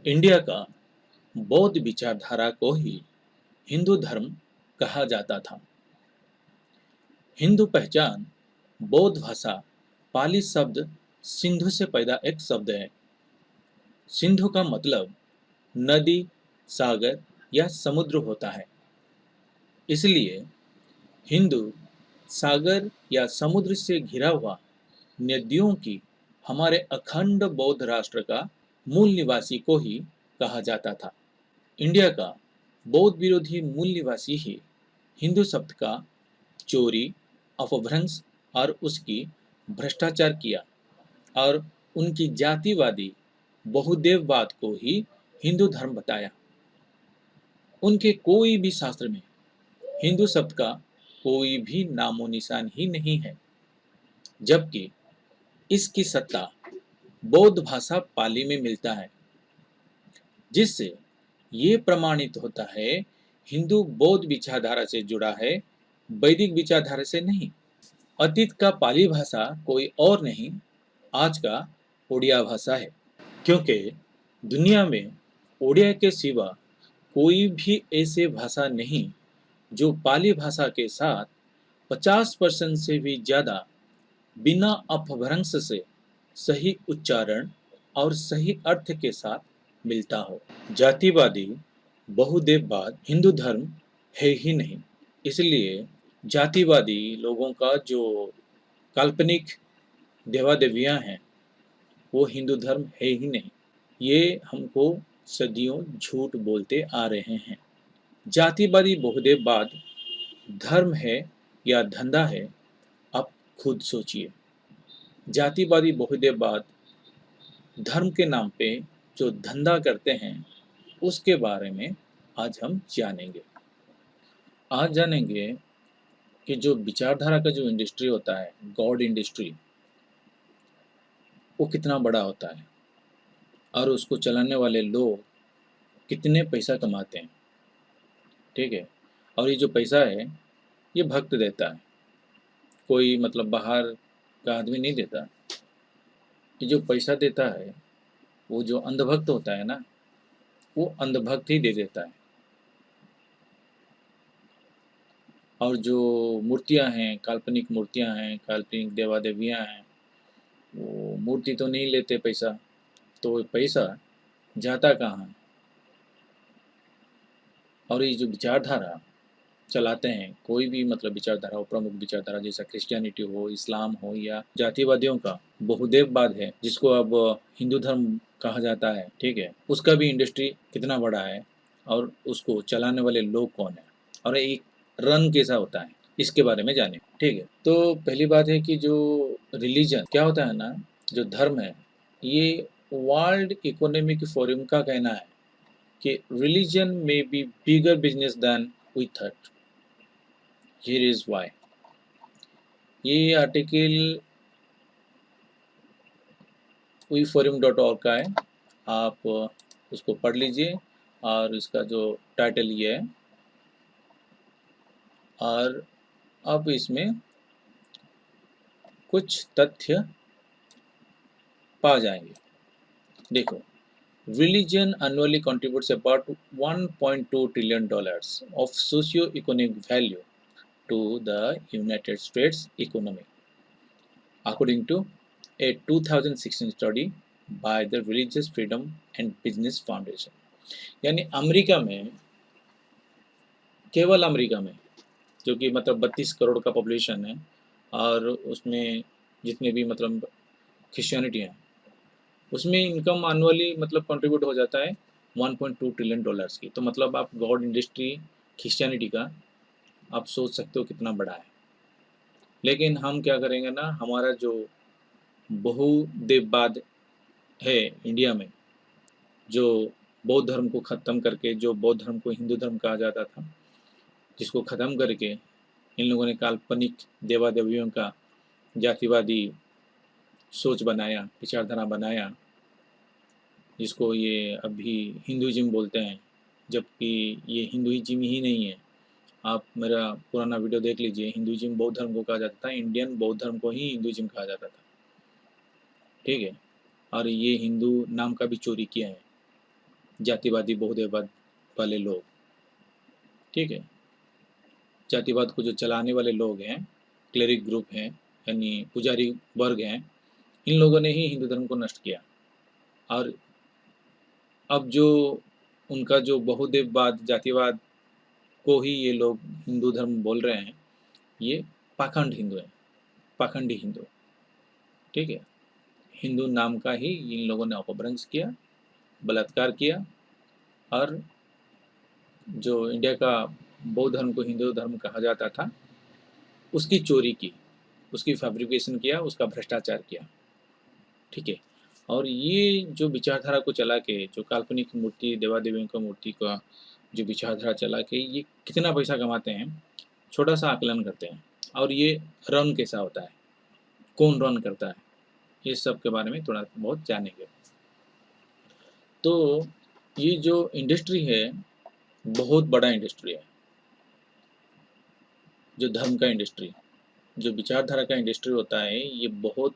India का बौद्ध विचारधारा को ही हिंदू धर्म कहा जाता था। हिंदू पहचान बौद्ध भाषा पाली शब्द सिंधु से पैदा एक शब्द है। सिंधु का मतलब नदी, सागर या समुद्र होता है। इसलिए हिंदू सागर या समुद्र से घिरा हुआ नदियों की हमारे अखंड बौद्ध राष्ट्र का मूल निवासी को ही कहा जाता था। इंडिया का बौद्ध विरोधी मूल निवासी ही हिंदू शब्द का चोरी, अपभ्रंश और उसकी भ्रष्टाचार किया और उनकी जातिवादी बहुदेववाद को ही हिंदू धर्म बताया। उनके कोई भी शास्त्र में हिंदू शब्द का कोई भी नामो निशान ही नहीं है, जबकि इसकी सत्ता बौद्ध भाषा पाली में मिलता है, जिससे ये प्रमाणित होता है हिंदू बौद्ध विचारधारा से जुड़ा है, वैदिक विचारधारा से नहीं। अतीत का पाली भाषा कोई और नहीं, आज का ओडिया भाषा है। क्योंकि दुनिया में ओडिया के सिवा कोई भी ऐसे भाषा नहीं जो पाली भाषा के साथ 50% से भी ज़्यादा बिना अपभ्रंश से सही उच्चारण और सही अर्थ के साथ मिलता हो। जातिवादी बहुदेववाद हिंदू धर्म है ही नहीं, इसलिए जातिवादी लोगों का जो काल्पनिक देवा देवियाँ हैं वो हिंदू धर्म है ही नहीं। ये हमको सदियों झूठ बोलते आ रहे हैं। जातिवादी बहुदेववाद धर्म है या धंधा है, आप खुद सोचिए। जातिवादी बहुदेववाद धर्म के नाम पे जो धंधा करते हैं उसके बारे में आज हम जानेंगे। आज जानेंगे कि जो विचारधारा का जो इंडस्ट्री होता है, गॉड इंडस्ट्री, वो कितना बड़ा होता है और उसको चलाने वाले लोग कितने पैसा कमाते हैं। ठीक है, और ये जो पैसा है ये भक्त देता है, कोई मतलब बाहर का आदमी नहीं देता। ये जो पैसा देता है वो जो अंधभक्त होता है ना, वो अंधभक्त ही दे देता है। और जो मूर्तियां हैं, काल्पनिक मूर्तियां हैं, काल्पनिक देवा देवियाँ हैं, वो मूर्ति तो नहीं लेते पैसा, तो वो पैसा जाता कहाँ है। और ये जो विचारधारा चलाते हैं, कोई भी मतलब विचारधारा हो, प्रमुख विचारधारा जैसा क्रिश्चियनिटी हो, इस्लाम हो या जातिवादियों का बहुदेववाद है जिसको अब हिंदू धर्म कहा जाता है, ठीक है, उसका भी इंडस्ट्री कितना बड़ा है और उसको चलाने वाले लोग कौन है और एक रन कैसा होता है, इसके बारे में जाने। ठीक है, तो पहली बात है कि जो रिलीजन क्या होता है ना, जो धर्म है, ये वर्ल्ड इकोनॉमिक फोरम का कहना है कि रिलीजन में be bigger business than we thought. Here is why. ये आर्टिकल weforum.org का है, आप उसको पढ़ लीजिए और इसका जो टाइटल ये है और अब इसमें कुछ तथ्य पा जाएंगे। देखो, religion annually contributes about $1.2 trillion of socio-economic value to the United States economy, according to a 2016 study by the Religious Freedom and Business Foundation। यानी अमेरिका में, केवल अमेरिका में, जो कि मतलब 32 करोड़ का पॉपुलेशन है और उसमें जितने भी मतलब क्रिश्चियनिटी है, उसमें इनकम एनुअली मतलब कंट्रीब्यूट हो जाता है 1.2 ट्रिलियन डॉलर्स की। तो मतलब आप गॉड इंडस्ट्री क्रिश्चियनिटी का आप सोच सकते हो कितना बड़ा है। लेकिन हम क्या करेंगे ना, हमारा जो बहुदेववाद है इंडिया में, जो बौद्ध धर्म को ख़त्म करके, जो बौद्ध धर्म को हिंदू धर्म कहा जाता था, जिसको ख़त्म करके इन लोगों ने काल्पनिक देवा देवियों का जातिवादी सोच बनाया, विचारधारा बनाया, जिसको ये अभी हिंदुइज्म बोलते हैं, जबकि ये हिंदुइज्म ही नहीं है। आप मेरा पुराना वीडियो देख लीजिए, हिंदुइज्म बौद्ध धर्म को कहा जाता था, इंडियन बौद्ध धर्म को ही हिंदुइज्म कहा जाता था। ठीक है, और ये हिंदू नाम का भी चोरी किया है। जातिवादी बहुदेववाद वाले लोग, ठीक है। जातिवाद को जो चलाने वाले लोग हैं, क्लेरिक ग्रुप हैं, यानी पुजारी वर्ग हैं, इन लोगों ने ही हिंदू धर्म को नष्ट किया। और अब जो उनका जो बहुदेववाद, जातिवाद को ही ये लोग हिंदू धर्म बोल रहे हैं, ये पाखंड हिंदू है, पाखंडी हिंदू, ठीक है। हिंदू नाम का ही इन लोगों ने अपभ्रंश किया, बलात्कार किया, और जो इंडिया का बौद्ध धर्म को हिंदू धर्म कहा जाता था, उसकी चोरी की, उसकी फैब्रिकेशन किया, उसका भ्रष्टाचार किया, ठीक है। और ये जो विचारधारा को चला के, जो काल्पनिक मूर्ति, देवा देवियों का मूर्ति का जो विचारधारा चला के ये कितना पैसा कमाते हैं, छोटा सा आकलन करते हैं। और ये रन कैसा होता है, कौन रन करता है, ये सब के बारे में थोड़ा बहुत जानेंगे। तो ये जो इंडस्ट्री है, बहुत बड़ा इंडस्ट्री है, जो धर्म का इंडस्ट्री, जो विचारधारा का इंडस्ट्री होता है, ये बहुत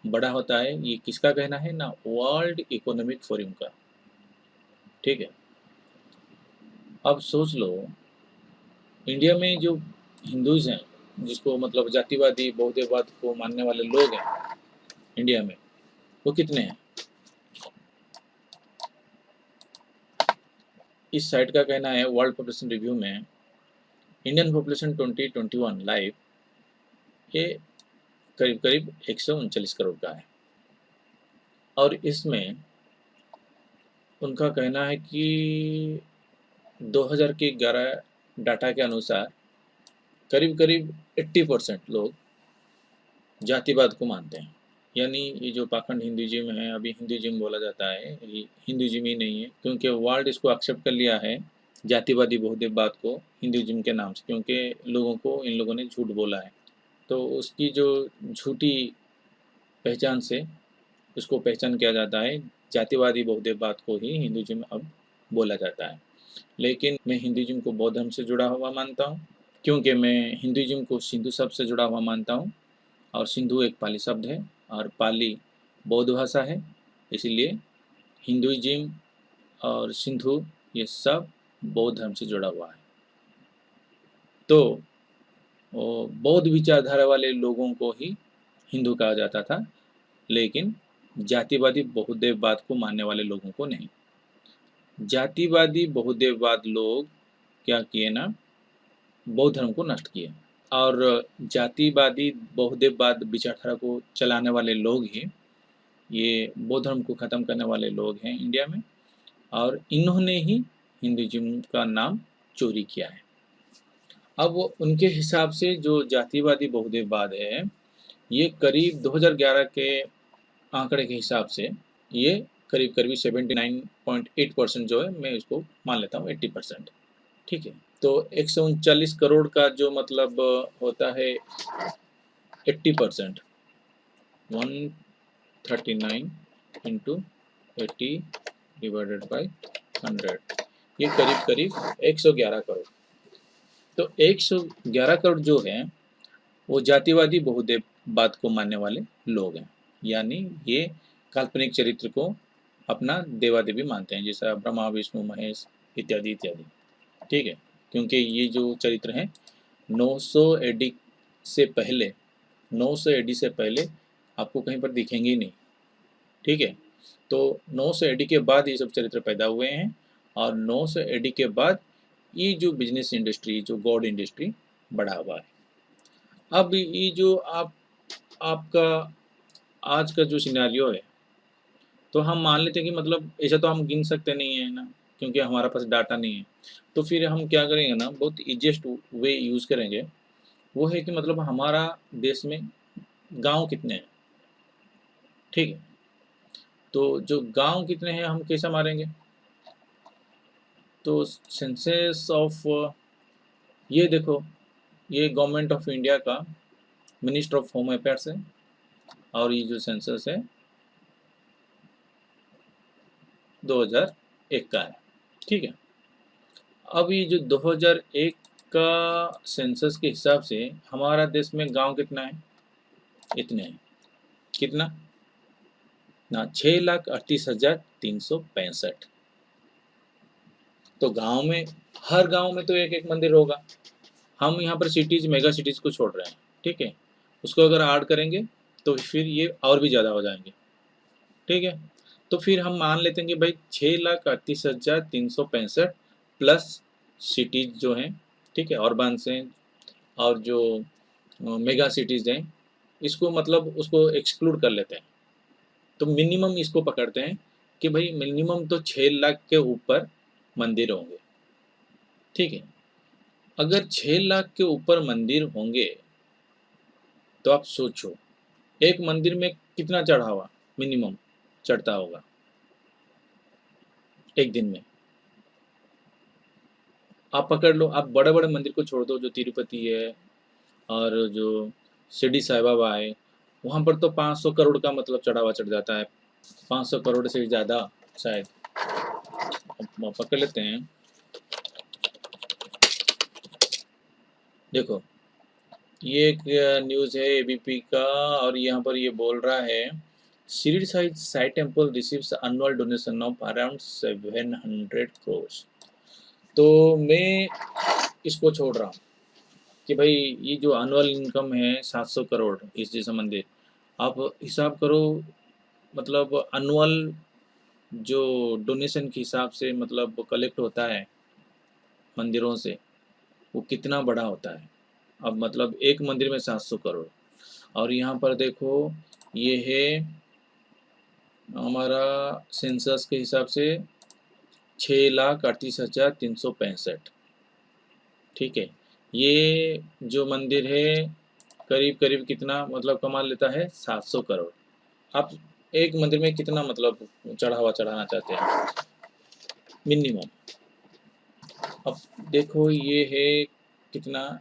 बड़ा होता है। ये किसका कहना है ना, वर्ल्ड इकोनॉमिक फोरम का, ठीक है। अब सोच लो, इंडिया में जो हिंदूज हैं, जिसको मतलब जातिवादी बहुदेववाद को मानने वाले लोग हैं इंडिया में, वो कितने हैं? इस साइट का कहना है, वर्ल्ड पॉपुलेशन रिव्यू में, इंडियन पॉपुलेशन 2021 लाइव ये करीब करीब 139 करोड़ का है। और इसमें उनका कहना है कि 2011 डाटा के अनुसार करीब करीब 80% लोग जातिवाद को मानते हैं। यानी ये जो पाखंड हिंदुइज्म है, अभी हिंदुइज्म बोला जाता है, ये हिंदुइज्म ही नहीं है, क्योंकि वर्ल्ड इसको एक्सेप्ट कर लिया है, जातिवादी बहुदेववाद को हिंदुइज्म के नाम से, क्योंकि लोगों को इन लोगों ने झूठ बोला है। तो उसकी जो झूठी पहचान से उसको पहचान किया जाता है, जातिवादी बहुदेववाद को ही हिंदुइज्म अब बोला जाता है। लेकिन मैं हिंदुइज्म को बौद्ध धर्म से जुड़ा हुआ मानता हूँ, क्योंकि मैं हिंदुइज्म को सिंधु शब्द से जुड़ा हुआ मानता हूँ, और सिंधु एक पाली शब्द है और पाली बौद्ध भाषा है, इसलिए हिंदुइज्म और सिंधु ये सब बौद्ध धर्म से जुड़ा हुआ है। तो बौद्ध विचारधारा वाले लोगों को ही हिंदू कहा जाता था, लेकिन जातिवादी बहुदेववाद को मानने वाले लोगों को नहीं। जातिवादी बहुदेववाद लोग क्या किए ना, बौद्ध धर्म को नष्ट किए, और जातिवादी बहुदेववाद विचारधारा को चलाने वाले लोग ही ये बौद्ध धर्म को ख़त्म करने वाले लोग हैं इंडिया में, और इन्होंने ही हिंदुइज्म का नाम चोरी किया है। अब उनके हिसाब से जो जातिवादी बहुदेववाद है, ये करीब 2011 के आंकड़े के हिसाब से ये करीब करीब 79.8% जो है, मैं इसको मान लेता हूँ 80%, ठीक है। तो 139 करोड़ का जो मतलब होता है 80%, 139 इंटू 80 डिवाइडेड बाई 100, ये करीब करीब 111 करोड़। तो 111 करोड़ जो है वो जातिवादी बहुदेववाद को मानने वाले लोग हैं, यानी ये काल्पनिक चरित्र को अपना देवा देवी मानते हैं, जैसा ब्रह्मा विष्णु महेश इत्यादि इत्यादि, ठीक है। क्योंकि ये जो चरित्र हैं 900 एडी से पहले, 900 एडी से पहले आपको कहीं पर दिखेंगे ही नहीं, ठीक है। तो 900 एडी के बाद ये सब चरित्र पैदा हुए हैं, और 900 एडी के बाद ये जो बिजनेस इंडस्ट्री, जो गॉड इंडस्ट्री बढ़ा हुआ है। अब ये जो आपका आज का जो सिनेरियो है, तो हम मान लेते हैं कि मतलब ऐसा तो हम गिन सकते नहीं है ना, क्योंकि हमारा पास डाटा नहीं है। तो फिर हम क्या करेंगे ना, बहुत ईजिएस्ट वे यूज़ करेंगे, वो है कि मतलब हमारा देश में गांव कितने हैं, ठीक है। तो जो गांव कितने हैं हम कैसे मारेंगे, तो सेंसस ऑफ, ये देखो, ये गवर्नमेंट ऑफ इंडिया का मिनिस्टर ऑफ होम अफेयर्स है, और ये जो सेंसस है 2001 का है, ठीक है। अब ये जो 2001 का सेंसस के हिसाब से हमारा देश में गांव कितना है, इतने हैं, कितना ना, 6,38,365, तो गांव में, हर गांव में तो एक एक मंदिर होगा। हम यहाँ पर सिटीज, मेगा सिटीज को छोड़ रहे हैं, ठीक है। उसको अगर ऐड करेंगे तो फिर ये और भी ज़्यादा हो जाएंगे, ठीक है। तो फिर हम मान लेते हैं कि भाई 6,38,365 प्लस सिटीज जो हैं, ठीक है, अर्बन्स हैं, और जो मेगा सिटीज हैं, इसको मतलब उसको एक्सक्लूड कर लेते हैं। तो मिनिमम इसको पकड़ते हैं कि भाई मिनिमम तो 6 लाख के ऊपर मंदिर होंगे, ठीक है। अगर 6 लाख के ऊपर मंदिर होंगे तो आप सोचो एक मंदिर में कितना चढ़ावा मिनिमम चढ़ता होगा एक दिन में। आप पकड़ लो, आप बड़े बड़े मंदिर को छोड़ दो, जो तिरुपति है और जो शिरडी साई बाबा है, वहाँ पर तो 500 करोड़ का मतलब चढ़ावा चढ़ जाता है, 500 करोड़ से भी ज़्यादा शायद। अब पकड़ लेते हैं, देखो ये एक न्यूज़ है एबीपी का, और यहाँ पर ये बोल रहा है Shirdi Sai Sai temple receives annual donation of around 700 crore. तो मैं इसको छोड़ रहा हूँ कि भाई ये जो एनुअल इनकम है 700 करोड़ इस जैसा मंदिर, आप हिसाब करो, मतलब एनुअल जो डोनेशन के हिसाब से मतलब कलेक्ट होता है मंदिरों से, वो कितना बड़ा होता है। अब मतलब एक मंदिर में 700 करोड़, और यहाँ पर देखो ये है हमारा सेंसस के हिसाब से 6,38,365, ठीक है। ये जो मंदिर है करीब करीब कितना मतलब कमा लेता है, 700 करोड़। आप एक मंदिर में कितना मतलब चढ़ावा चढ़ाना चाहते हैं मिनिमम। अब देखो ये है कितना,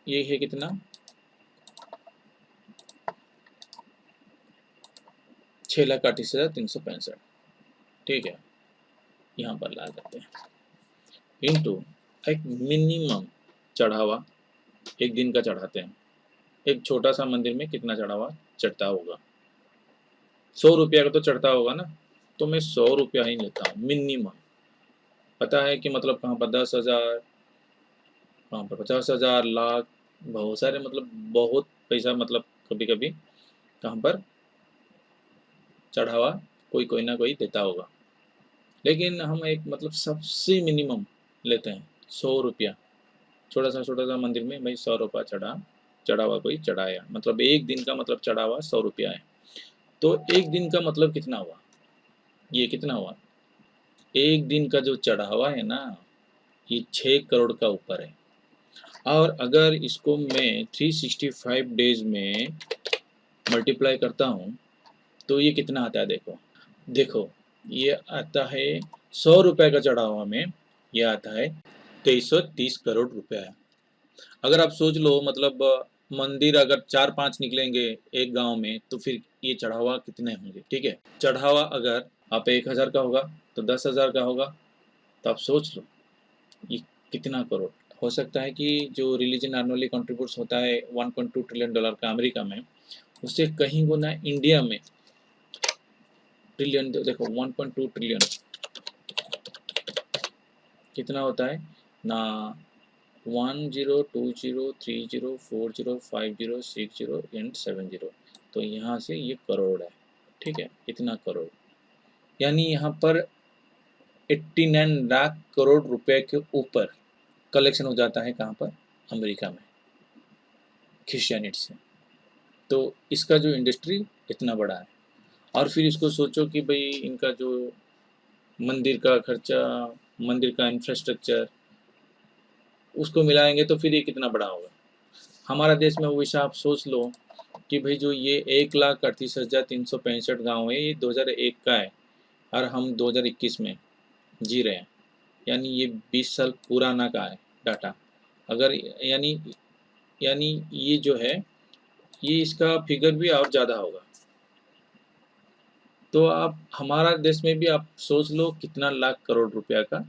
ये है कितना, 6,38,365, ठीक है। यहाँ पर ला देते हैं इंटू एक मिनिमम चढ़ावा एक दिन का चढ़ाते हैं। एक छोटा सा मंदिर में कितना चढ़ावा चढ़ता होगा, 100 रुपया का तो चढ़ता होगा ना। तो मैं 100 रुपया ही लेता हूँ मिनिमम। पता है कि मतलब कहाँ पर 10,000, कहाँ पर 50,000, लाख, बहुत सारे मतलब बहुत पैसा मतलब कभी कभी कहाँ पर चढ़ावा कोई कोई ना कोई देता होगा। लेकिन हम एक मतलब सबसे मिनिमम लेते हैं 100 रुपया। छोटा सा मंदिर में भाई 100 रुपया चढ़ावा कोई चढ़ाया, मतलब एक दिन का मतलब चढ़ावा 100 रुपया है। तो एक दिन का मतलब कितना हुआ, ये कितना हुआ, एक दिन का जो चढ़ावा है ना, ये 6 करोड़ का ऊपर है। और अगर इसको मैं 365 डेज में मल्टीप्लाई करता हूँ तो ये कितना आता है, देखो देखो, ये आता है 100 रुपये का चढ़ावा में, ये आता है 2330 करोड़ रुपया है। अगर आप सोच लो मतलब मंदिर अगर 4-5 निकलेंगे एक गांव में तो फिर ये चढ़ावा कितने होंगे, ठीक है। चढ़ावा अगर आप 1,000 का होगा तो 10,000 का होगा, तो आप सोच लो ये कितना करोड़ हो सकता है। कि जो रिलीजन एनुअली कंट्रीब्यूट्स होता है $1.2 ट्रिलियन का अमेरिका में, उससे कहीं गुना इंडिया में ट्रिलियन, देखो 1.2 ट्रिलियन कितना होता है ना, 10, 20, 30, 40, 50, 60 एंड 70। तो यहाँ से ये करोड़ है, ठीक है, इतना करोड़। यानी यहाँ पर 89 लाख करोड़ रुपए के ऊपर कलेक्शन हो जाता है, कहाँ पर, अमेरिका में, क्रिश्चियनिटी से। तो इसका जो इंडस्ट्री इतना बड़ा है, और फिर इसको सोचो कि भाई इनका जो मंदिर का खर्चा, मंदिर का इंफ्रास्ट्रक्चर, उसको मिलाएंगे तो फिर ये कितना बड़ा होगा। हमारा देश में वैसा आप सोच लो कि भाई जो ये 1,38,365 गाँव है, ये 2001 का है और हम 2021 में जी रहे हैं। यानी ये 20 साल पुराना का है डाटा। अगर यानी यानी ये जो है, ये इसका फिगर भी और ज़्यादा होगा। तो आप हमारा देश में भी आप सोच लो कितना लाख करोड़ रुपया का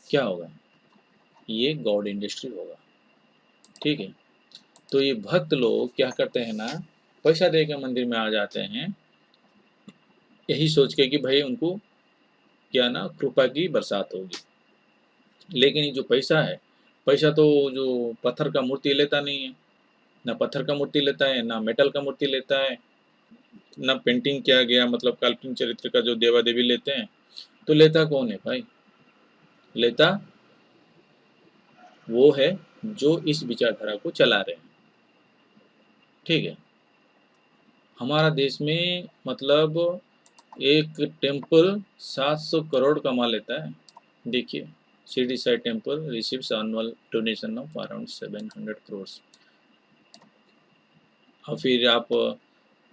क्या होगा, ये गॉड इंडस्ट्री होगा, ठीक है। तो ये भक्त लोग क्या करते हैं ना, पैसा दे के मंदिर में आ जाते हैं, यही सोच के कि भाई उनको क्या ना कृपा की बरसात होगी। लेकिन ये जो पैसा है, पैसा तो जो पत्थर का मूर्ति लेता नहीं है, ना पत्थर का मूर्ति लेता है, ना मेटल का मूर्ति लेता है, ना पेंटिंग किया गया मतलब काल्पनिक चरित्र का जो देवा देवी लेते हैं। तो लेता कौन है भाई? लेता वो है जो इस विचारधारा को चला रहे हैं। ठीक है। हमारा देश में मतलब एक टेम्पल 700 करोड़ कमा लेता है। देखिए, Shirdi Sai temple receives annual donation of around 700 crore. और फिर आप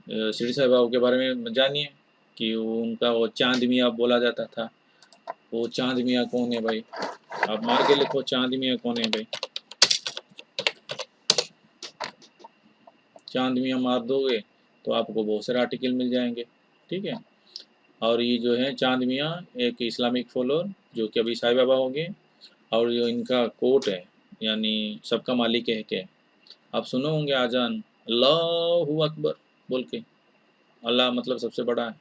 शिरडी साई बाबा के बारे में जानिए कि उनका वो चांद मियाँ बोला जाता था। वो चांद मियाँ कौन है भाई? आप मार के लिखो, चांद मियाँ कौन है भाई? चांद मियाँ मार दोगे तो आपको बहुत सारे आर्टिकल मिल जाएंगे। ठीक है। और ये जो है चांद मियाँ एक इस्लामिक फॉलोअर जो कि अभी साईं बाबा होंगे, और जो इनका कोट है यानी सबका मालिक है के, आप सुने होंगे आजान अल्लाहू अकबर बोल के, अल्लाह मतलब सबसे बड़ा है,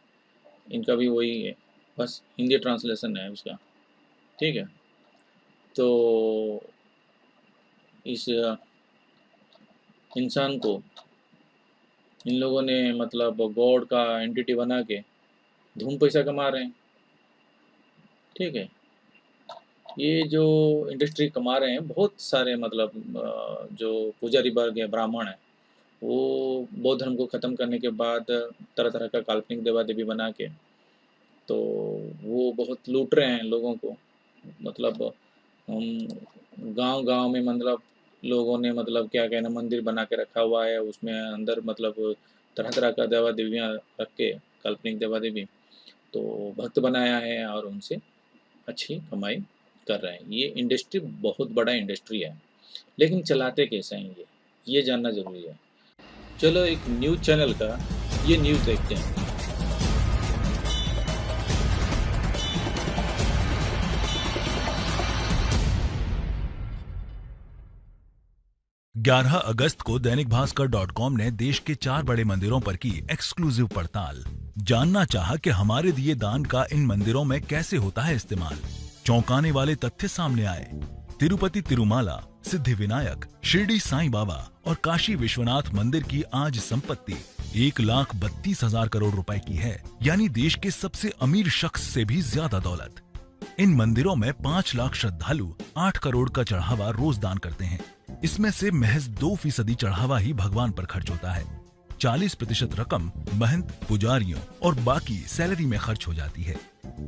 इनका भी वही है, बस हिंदी ट्रांसलेशन है उसका। ठीक है। तो इस इंसान को इन लोगों ने मतलब गॉड का एंटिटी बना के धूम पैसा कमा रहे हैं। ठीक है। ये जो इंडस्ट्री कमा रहे हैं बहुत सारे मतलब जो पुजारी वर्ग है, ब्राह्मण है, वो बौद्ध धर्म को ख़त्म करने के बाद तरह तरह का काल्पनिक देवा देवी बना के तो वो बहुत लूट रहे हैं लोगों को। मतलब हम गांव-गांव में मतलब लोगों ने मतलब क्या कहना मंदिर बना के रखा हुआ है, उसमें अंदर मतलब तरह-तरह का देवा-देवियाँ रख के काल्पनिक देवा-देवी तो भक्त बनाया है और उनसे अच्छी कमाई कर रहे हैं। ये इंडस्ट्री बहुत बड़ा इंडस्ट्री है, लेकिन चलाते कैसे हैं ये जानना ज़रूरी है। चलो एक न्यूज़ चैनल का ये न्यूज़ देखते हैं। 11 अगस्त को दैनिक भास्कर .com ने देश के 4 बड़े मंदिरों पर की एक्सक्लूसिव पड़ताल। जानना चाहा कि हमारे दिए दान का इन मंदिरों में कैसे होता है इस्तेमाल। चौंकाने वाले तथ्य सामने आए। तिरुपति तिरुमाला, सिद्धि विनायक, शिरडी साईं बाबा और काशी विश्वनाथ मंदिर की आज संपत्ति 1,32,000 करोड़ रुपए की है, यानी देश के सबसे अमीर शख्स से भी ज्यादा दौलत। इन मंदिरों में 5 लाख श्रद्धालु 8 करोड़ का चढ़ावा रोज दान करते हैं। इसमें से महज 2% चढ़ावा ही भगवान पर खर्च होता है। 40% रकम महंत, पुजारियों और बाकी सैलरी में खर्च हो जाती है।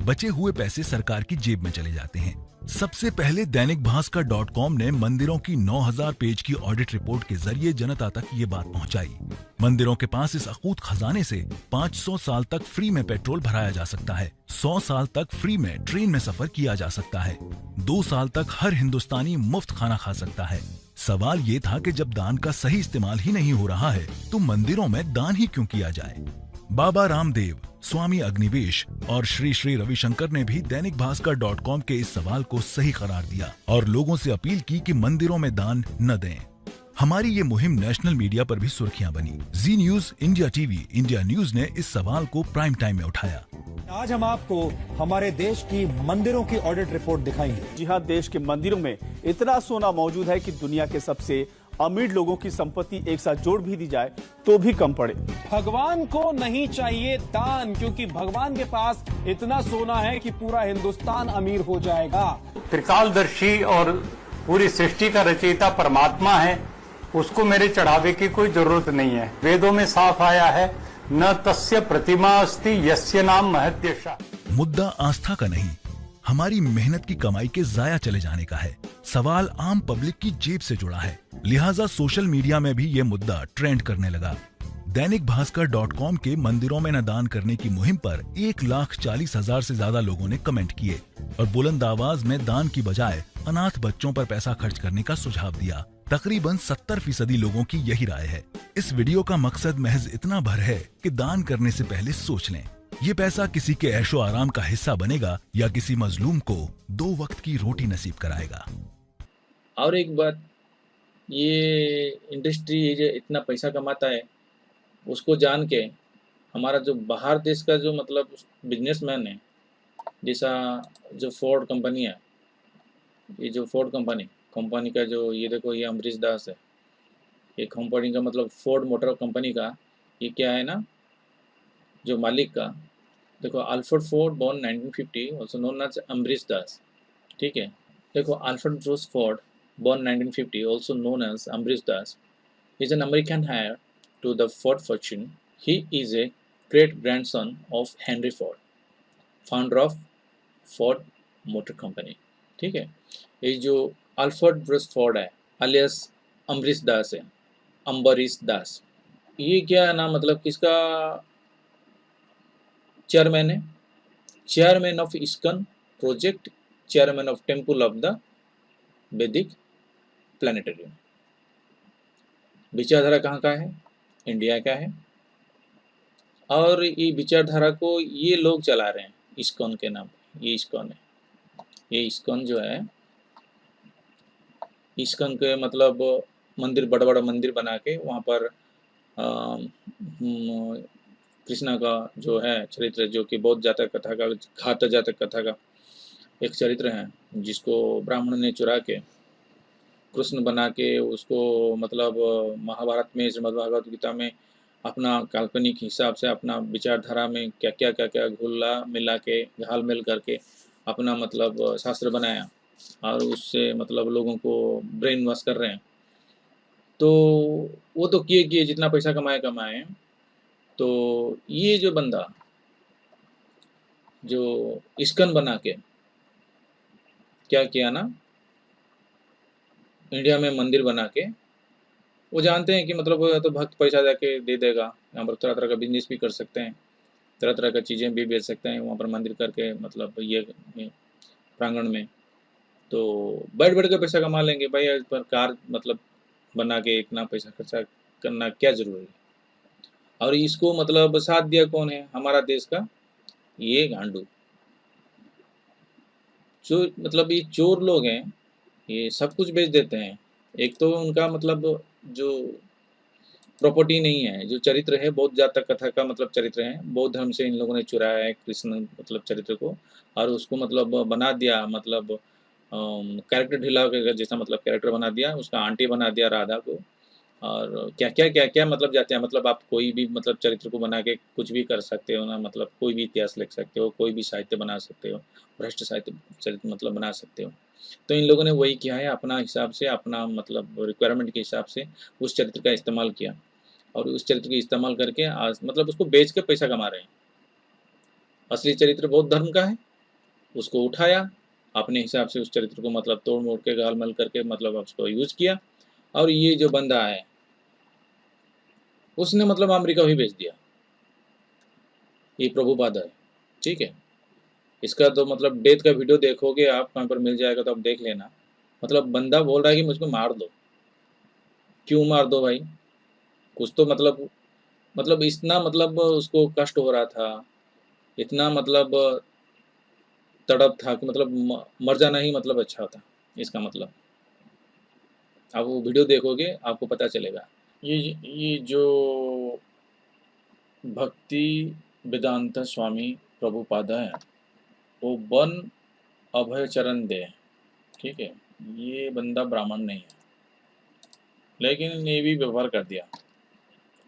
बचे हुए पैसे सरकार की जेब में चले जाते हैं। सबसे पहले दैनिक भास्कर .com ने मंदिरों की 9,000 पेज की ऑडिट रिपोर्ट के जरिए जनता तक ये बात पहुंचाई। मंदिरों के पास इस अकूत खजाने से 500 साल तक फ्री में पेट्रोल भराया जा सकता है, 100 साल तक फ्री में ट्रेन में सफर किया जा सकता है, 2 साल तक हर हिंदुस्तानी मुफ्त खाना खा सकता है। सवाल ये था कि जब दान का सही इस्तेमाल ही नहीं हो रहा है तो मंदिरों में दान ही क्यों किया जाए। बाबा रामदेव, स्वामी अग्निवेश और श्री श्री रविशंकर ने भी दैनिक भास्कर .com के इस सवाल को सही करार दिया और लोगों से अपील की कि मंदिरों में दान न दें। हमारी ये मुहिम नेशनल मीडिया पर भी सुर्खियां बनी। Zee news, India TV, India news ने इस सवाल को प्राइम टाइम में उठाया। आज हम आपको हमारे देश की मंदिरों की ऑडिट रिपोर्ट दिखाएंगे। जी हाँ, देश के मंदिरों में इतना सोना मौजूद है कि दुनिया के सबसे अमीर लोगों की संपत्ति एक साथ जोड़ भी दी जाए तो भी कम पड़े। भगवान को नहीं चाहिए दान, क्योंकि भगवान के पास इतना सोना है कि पूरा हिंदुस्तान अमीर हो जाएगा। त्रिकालदर्शी और पूरी सृष्टि का रचयिता परमात्मा है, उसको मेरे चढ़ावे की कोई जरूरत नहीं है। वेदों में साफ आया है, न तस्य प्रतिमा अस्ति यस्य नाम महद्यशा। मुद्दा आस्था का नहीं, हमारी मेहनत की कमाई के जाया चले जाने का है। सवाल आम पब्लिक की जेब से जुड़ा है, लिहाजा सोशल मीडिया में भी ये मुद्दा ट्रेंड करने लगा। दैनिक भास्कर .com के मंदिरों में न दान करने की मुहिम पर 1,40,000 से ज्यादा लोगों ने कमेंट किए और बुलंद आवाज में दान की बजाय अनाथ बच्चों पर पैसा खर्च करने का सुझाव दिया। तकरीबन 70% लोगों की यही राय है। इस वीडियो का मकसद महज इतना भर है कि दान करने से पहले सोच लें, ये पैसा किसी के ऐशो आराम का हिस्सा बनेगा या किसी मजलूम को 2 वक्त की रोटी नसीब कराएगा। और एक बात, ये इंडस्ट्री जो इतना पैसा कमाता है उसको जान के हमारा जो बाहर देश का जो मतलब बिजनेसमैन है जैसा जो फोर्ड कंपनी है, ये जो फोर्ड कंपनी का जो ये देखो, ये अमरीश दास है। ये कंपनी का मतलब फोर्ड मोटर कंपनी का ये क्या है ना, जो मालिक का देखो, Alfred Ford born 1950 also known as Amrish Das. ठीक है, देखो Alfred Bruce Ford born 1950 also known as Amrish Das is an American heir to the Ford fortune. He is a great grandson of Henry Ford, founder of Ford Motor Company। ठीक है, ये जो Alfred Bruce Ford है alias Amrish दास है, अम्बरीश दास, ये क्या है ना, मतलब किसका चेयरमैन है? Chairman of ISKCON project, chairman of temple of the वैदिक प्लानिटेरियम। विचारधारा कहाँ का है? इंडिया का है। और ये विचारधारा को ये लोग चला रहे हैं इस्कॉन के नाम पे। ये इस्कॉन है, ये इस्कॉन जो है, इस्कॉन के मतलब मंदिर, बड़ा बड़ा मंदिर बना के वहाँ पर कृष्णा का जो है चरित्र, जो कि बौद्ध जातक कथा का, घात जातक कथा का एक चरित्र है, जिसको ब्राह्मण ने चुरा के कृष्ण बना के उसको मतलब महाभारत में, श्रीमद्भागवत गीता में अपना काल्पनिक हिसाब से अपना विचारधारा में क्या क्या घुला मिला के घाल मिल करके अपना मतलब शास्त्र बनाया, और उससे मतलब लोगों को ब्रेन वॉश कर रहे हैं। तो वो तो किए जितना पैसा कमाए। तो ये जो बंदा जो इस्कन बना के क्या किया ना, इंडिया में मंदिर बना के, वो जानते हैं कि मतलब वो या तो भक्त पैसा जाके दे देगा, यहाँ पर तरह तरह का बिजनेस भी कर सकते हैं, तरह तरह का चीज़ें भी बेच सकते हैं वहाँ पर मंदिर करके, मतलब ये प्रांगण में। तो बैठ बैठ के पैसा कमा लेंगे भाई, इस पर कार मतलब बना के इतना पैसा खर्चा करना क्या ज़रूरी है? और इसको मतलब साथ दिया कौन है? हमारा देश का ये गांडू, जो मतलब ये चोर लोग हैं, ये सब कुछ बेच देते हैं। एक तो उनका मतलब जो प्रॉपर्टी नहीं है, जो चरित्र है बौद्ध जातक कथा का मतलब चरित्र है, बौद्ध धर्म से इन लोगों ने चुराया है कृष्ण मतलब चरित्र को, और उसको मतलब बना दिया, मतलब कैरेक्टर ढीला करके जैसा मतलब कैरेक्टर बना दिया, उसका आंटी बना दिया राधा को, और क्या क्या मतलब जाते हैं, मतलब आप कोई भी मतलब चरित्र को बना के कुछ भी कर सकते हो ना, मतलब कोई भी इतिहास लिख सकते हो, कोई भी साहित्य बना सकते हो, भ्रष्ट साहित्य चरित्र मतलब बना सकते हो। तो इन लोगों ने वही किया है, अपना हिसाब से, अपना मतलब रिक्वायरमेंट के हिसाब से उस चरित्र का इस्तेमाल किया, और उस चरित्र को इस्तेमाल करके आज मतलब उसको बेच के पैसा कमा रहे हैं। असली चरित्र बौद्ध धर्म का है, उसको उठाया अपने हिसाब से, उस चरित्र को मतलब तोड़ मोड़ के गाल मल करके मतलब उसको यूज किया, और ये जो बंदा है उसने मतलब अमेरिका भी बेच दिया। ये प्रभुपाद है, ठीक है। इसका तो मतलब डेथ का वीडियो देखोगे आप, कहाँ पर मिल जाएगा तो आप देख लेना। मतलब बंदा बोल रहा है कि मुझको मार दो। क्यों मार दो भाई? कुछ तो मतलब इतना मतलब उसको कष्ट हो रहा था, इतना मतलब तड़प था कि मतलब मर जाना ही मतलब अच्छा था इसका मतलब। आप वो वीडियो देखोगे आपको पता चलेगा। ये जो भक्ति वेदांत स्वामी प्रभुपाद है, वो वन अभय चरण दे, ठीक है। ये बंदा ब्राह्मण नहीं है, लेकिन ये भी व्यवहार कर दिया,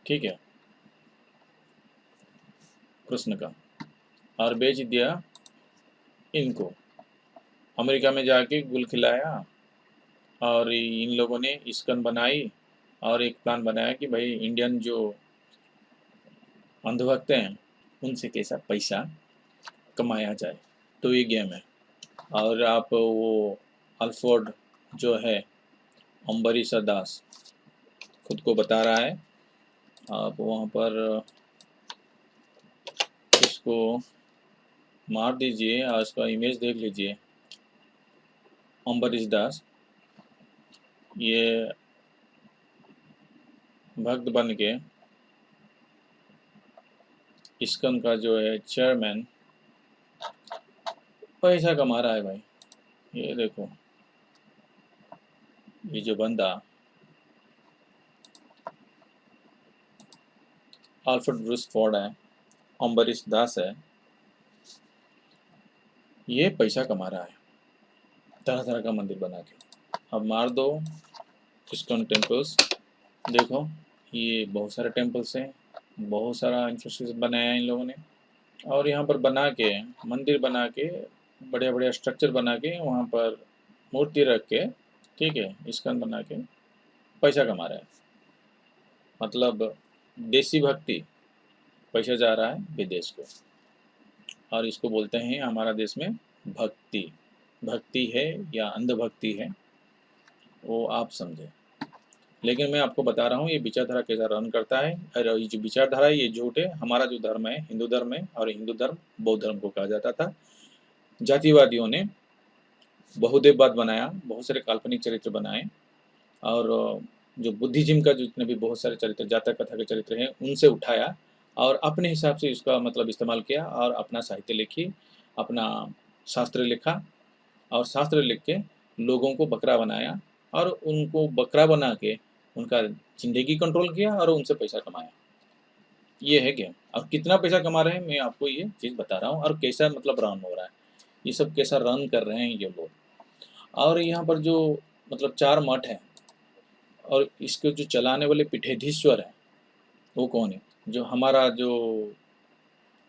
ठीक है, कृष्ण का, और बेच दिया इनको। अमेरिका में जाके गुल खिलाया, और इन लोगों ने इस्कन बनाई, और एक प्लान बनाया कि भाई इंडियन जो अंधभक्त हैं उनसे कैसा पैसा कमाया जाए। तो ये गेम है। और आप वो अल्फ्रेड जो है अम्बरीश दास खुद को बता रहा है, आप वहाँ पर इसको मार दीजिए और उसका इमेज देख लीजिए। अम्बरीश दास ये भक्त बन के इस्कन का जो है चेयरमैन पैसा कमा रहा है भाई। ये देखो, ये जो बंदा अल्फ्रेड ब्रूस फोर्ड है, अम्बरीश दास है, ये पैसा कमा रहा है तरह तरह का मंदिर बना के। अब मार दो इस्कॉन टेम्पल्स, देखो ये बहुत सारे टेम्पल्स हैं, बहुत सारा इंफ्रास्ट्रक्चर बनाया है इन लोगों ने, और यहाँ पर बना के मंदिर बना के बढ़िया बढ़िया स्ट्रक्चर बना के वहाँ पर मूर्ति रख के, ठीक है, इस्कॉन बना के पैसा कमा रहा है। मतलब देसी भक्ति, पैसा जा रहा है विदेश को, और इसको बोलते हैं हमारा देश में भक्ति। भक्ति है या अंधभक्ति है वो आप समझे, लेकिन मैं आपको बता रहा हूँ ये विचारधारा कैसा रन करता है। और ये जो विचारधारा है ये झूठ है। हमारा जो धर्म है हिंदू धर्म है, और हिंदू धर्म बौद्ध धर्म को कहा जाता था। जातिवादियों ने बहुदेववाद बनाया, बहुत सारे काल्पनिक चरित्र बनाए, और जो बुद्धिज्म का जितने भी बहुत सारे चरित्र, जातक कथा के चरित्र हैं, उनसे उठाया और अपने हिसाब से इसका मतलब इस्तेमाल किया, और अपना साहित्य लिखी, अपना शास्त्र लिखा, और शास्त्र लिख के लोगों को बकरा बनाया, और उनको बकरा बना के उनका जिंदगी कंट्रोल किया और उनसे पैसा कमाया। ये है गेम। और कितना पैसा कमा रहे हैं मैं आपको ये चीज़ बता रहा हूँ, और कैसा मतलब रन हो रहा है, ये सब कैसा रन कर रहे हैं ये लोग। और यहाँ पर जो मतलब 4 मठ हैं, और इसको जो चलाने वाले पीठाधीश्वर हैं वो कौन है? जो हमारा जो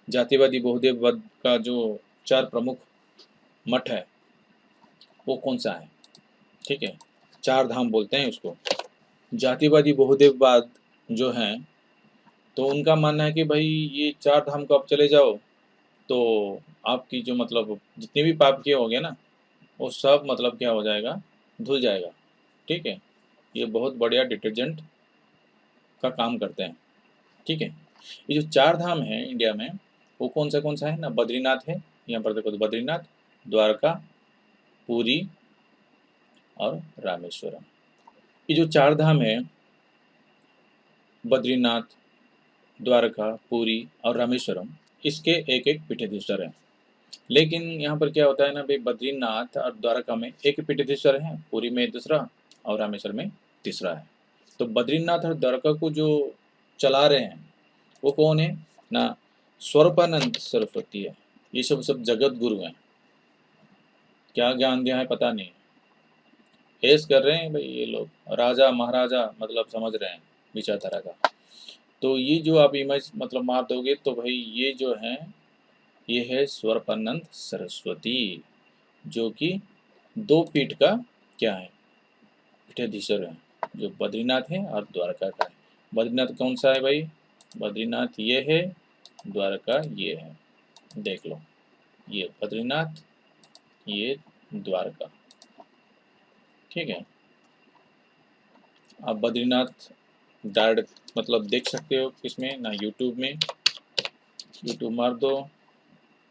जातिवादी बहुदेववाद का जो 4 प्रमुख मठ है वो कौन सा है? ठीक है, 4 धाम बोलते हैं उसको। जातिवादी बहुदेववाद जो हैं तो उनका मानना है कि भाई ये 4 धाम को आप चले जाओ तो आपकी जो मतलब जितने भी पाप किए होंगे ना वो सब मतलब क्या हो जाएगा, धुल जाएगा। ठीक है, ये बहुत बढ़िया डिटर्जेंट का काम करते हैं। ठीक है, ये जो 4 धाम हैं इंडिया में वो कौन सा है ना? बद्रीनाथ है, यहाँ पर देखो तो बद्रीनाथ, द्वारका, पुरी और रामेश्वरम। ये जो 4 धाम है बद्रीनाथ, द्वारका, पुरी और रामेश्वरम, इसके एक एक पीठाधीश्वर हैं। लेकिन यहाँ पर क्या होता है ना भाई, बद्रीनाथ और द्वारका में एक पीठाधीश्वर है, पुरी में दूसरा और रामेश्वर में तीसरा है। तो बद्रीनाथ और द्वारका को जो चला रहे हैं वो कौन है ना? स्वरूपानंद सरस्वती है। ये सब जगत गुरु हैं। क्या ज्ञान दिया है पता नहीं, ऐश कर रहे हैं भाई ये लोग, राजा महाराजा मतलब समझ रहे हैं विचारधारा का। तो ये जो आप इमेज मतलब मार दोगे तो भाई ये जो है ये है स्वरूपानंद सरस्वती, जो कि 2 पीठ का क्या है, पीठाधीश्वर है, जो बद्रीनाथ है और द्वारका का है। बद्रीनाथ कौन सा है भाई? बद्रीनाथ ये है, द्वारका ये है। देख लो, ये बद्रीनाथ, ये द्वारका। ठीक है, आप बद्रीनाथ डायरेक्ट मतलब देख सकते हो किसमें ना, यूट्यूब में। यूट्यूब मार दो,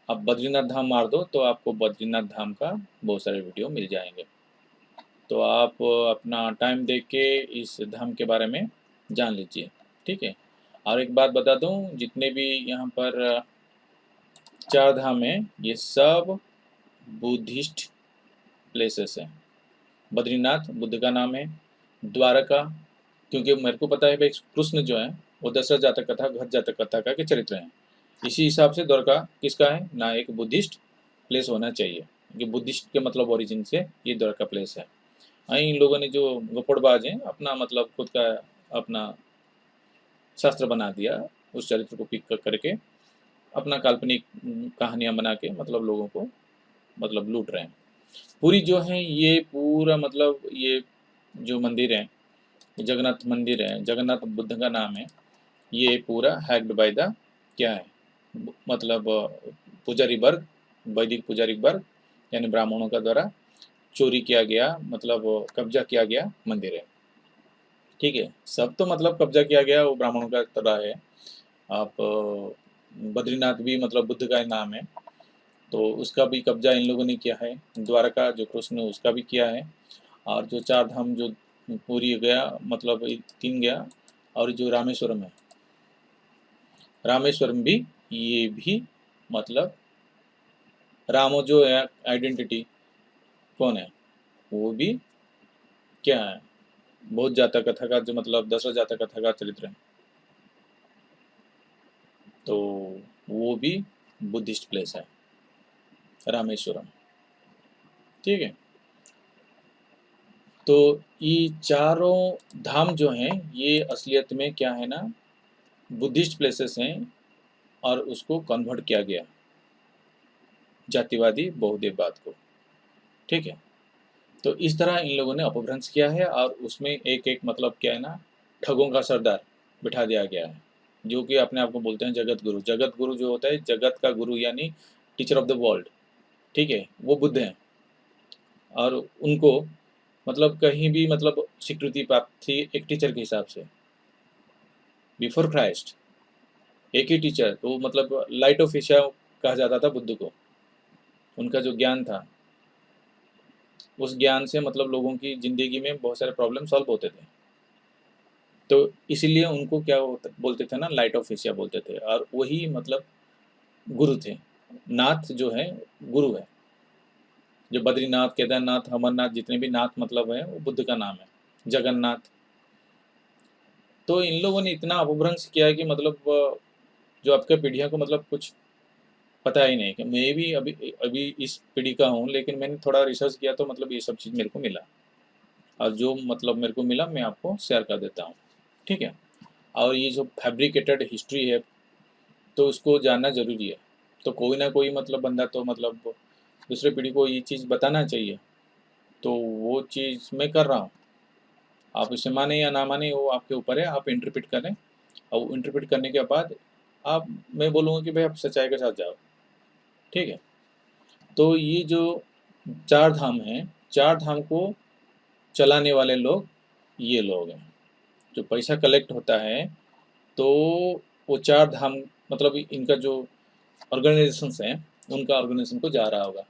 आप बद्रीनाथ धाम मार दो तो आपको बद्रीनाथ धाम का बहुत सारे वीडियो मिल जाएंगे। तो आप अपना टाइम देख के इस धाम के बारे में जान लीजिए। ठीक है, और एक बात बता दूं, जितने भी यहाँ पर 4 धाम हैं ये सब बुद्धिस्ट प्लेसेस हैं। बद्रीनाथ बुद्ध का नाम है, द्वारका क्योंकि मेरे को पता है भाई कृष्ण जो है वो दशरथ जातक कथा, घट जातक कथा का के चरित्र हैं। इसी हिसाब से द्वारका किसका है ना? एक बुद्धिस्ट प्लेस होना चाहिए, क्योंकि बुद्धिस्ट के मतलब ओरिजिन से ये द्वारका प्लेस है। इन लोगों ने जो गपड़बाज हैं अपना मतलब खुद का अपना शास्त्र बना दिया, उस चरित्र को पिक करके अपना काल्पनिक कहानियाँ बना के मतलब लोगों को मतलब लूट रहे हैं। पूरी जो है ये पूरा मतलब ये जो मंदिर है जगन्नाथ मंदिर है, जगन्नाथ बुद्ध का नाम है, ये पूरा हैक्ड बाय द क्या है मतलब पुजारी वर्ग, वैदिक पुजारी वर्ग यानी ब्राह्मणों का द्वारा चोरी किया गया, मतलब कब्जा किया गया मंदिर है। ठीक है, सब तो मतलब कब्जा किया गया वो ब्राह्मणों का तरह है। आप बद्रीनाथ भी मतलब बुद्ध का नाम है तो उसका भी कब्जा इन लोगों ने किया है। द्वारका जो कृष्ण उसका भी किया है, और जो 4 धाम जो पूरी गया मतलब 3 गया, और जो रामेश्वरम है, रामेश्वरम भी ये भी मतलब रामो जो है आइडेंटिटी कौन है वो भी क्या है, बहुत जातक कथा का जो मतलब दशरथ जातक कथा का चरित्र है, तो वो भी बुद्धिस्ट प्लेस है। रामेश्वरम। ठीक है, तो ये चारों धाम जो हैं ये असलियत में क्या है ना, बुद्धिस्ट प्लेसेस हैं और उसको कन्वर्ट किया गया जातिवादी बहुदेववाद को। ठीक है, तो इस तरह इन लोगों ने अपभ्रंश किया है और उसमें एक एक मतलब क्या है ना, ठगों का सरदार बिठा दिया गया है, जो कि अपने आप को बोलते हैं जगत गुरु। जगत गुरु जो होता है, जगत का गुरु यानी टीचर ऑफ द वर्ल्ड। ठीक है, वो बुद्ध हैं और उनको मतलब कहीं भी मतलब स्वीकृति प्राप्त थी एक टीचर के हिसाब से बिफोर क्राइस्ट। एक ही टीचर, तो मतलब लाइट ऑफ एशिया कहा जाता था बुद्ध को। उनका जो ज्ञान था, उस ज्ञान से मतलब लोगों की ज़िंदगी में बहुत सारे प्रॉब्लम सॉल्व होते थे। तो इसीलिए उनको क्या बोलते थे ना, लाइट ऑफ एशिया बोलते थे, और वही मतलब गुरु थे। नाथ जो है गुरु है, जो बद्रीनाथ, केदारनाथ, अमरनाथ, जितने भी नाथ मतलब है वो बुद्ध का नाम है, जगन्नाथ। तो इन लोगों ने इतना अपभ्रंश किया है कि मतलब जो आपके पीढ़ियों को मतलब कुछ पता ही नहीं। कि मैं भी अभी अभी इस पीढ़ी का हूँ, लेकिन मैंने थोड़ा रिसर्च किया तो मतलब ये सब चीज़ मेरे को मिला, और जो मतलब मेरे को मिला मैं आपको शेयर कर देता हूँ। ठीक है, और ये जो फैब्रिकेटेड हिस्ट्री है तो उसको जानना ज़रूरी है। तो कोई ना कोई मतलब बंदा तो मतलब दूसरे पीढ़ी को ये चीज़ बताना चाहिए, तो वो चीज़ मैं कर रहा हूँ। आप इसे माने या ना माने वो आपके ऊपर है, आप इंटरप्रेट करें, और इंटरप्रेट करने के बाद आप, मैं बोलूँगा कि भाई आप सच्चाई के साथ जाओ। ठीक है, तो ये जो चार धाम हैं, चार धाम को चलाने वाले लोग ये लोग हैं। जो पैसा कलेक्ट होता है तो वो चार धाम मतलब इनका जो ऑर्गेनाइजेशंस हैं उनका ऑर्गेनाइजेशन को जा रहा होगा।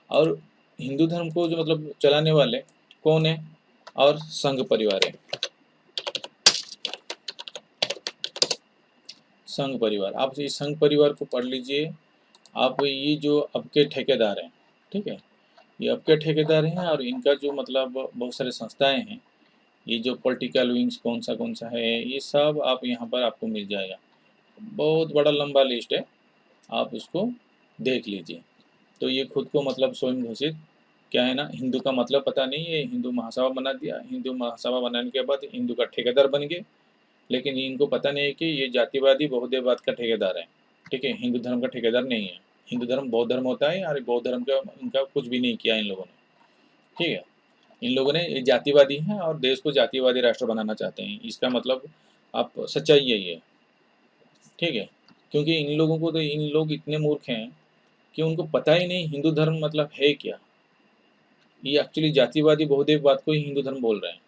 और हिंदू धर्म को जो मतलब चलाने वाले कौन है, और संघ परिवार है। संघ परिवार, आप इस संघ परिवार को पढ़ लीजिए। आप ये जो अब के ठेकेदार हैं, ठीक है, ये अब के ठेकेदार हैं, और इनका जो मतलब बहुत सारे संस्थाएं हैं, ये जो पॉलिटिकल विंग्स कौन सा है, ये सब आप यहाँ पर आपको मिल जाएगा। बहुत बड़ा लंबा लिस्ट है, आप उसको देख लीजिए। तो ये खुद को मतलब स्वयं घोषित क्या है ना, हिंदू का मतलब पता नहीं है, हिंदू महासभा बना दिया। हिंदू महासभा बनाने के बाद हिंदू का ठेकेदार बन गए, लेकिन इनको पता नहीं है कि ये जातिवादी बहुदेववाद का ठेकेदार है। ठीक है, हिंदू धर्म का ठेकेदार नहीं है। हिंदू धर्म बौद्ध धर्म होता है, और बौद्ध धर्म का इनका कुछ भी नहीं किया इन लोगों ने। ठीक है, इन लोगों ने ये जातिवादी हैं और देश को जातिवादी राष्ट्र बनाना चाहते हैं। इसका मतलब आप सच्चाई यही है। ठीक है, क्योंकि इन लोगों को तो, इन लोग इतने मूर्ख हैं कि उनको पता ही नहीं हिंदू धर्म मतलब है क्या। ये एक्चुअली जातिवादी बहुदेववाद को ही हिंदू धर्म बोल रहे हैं,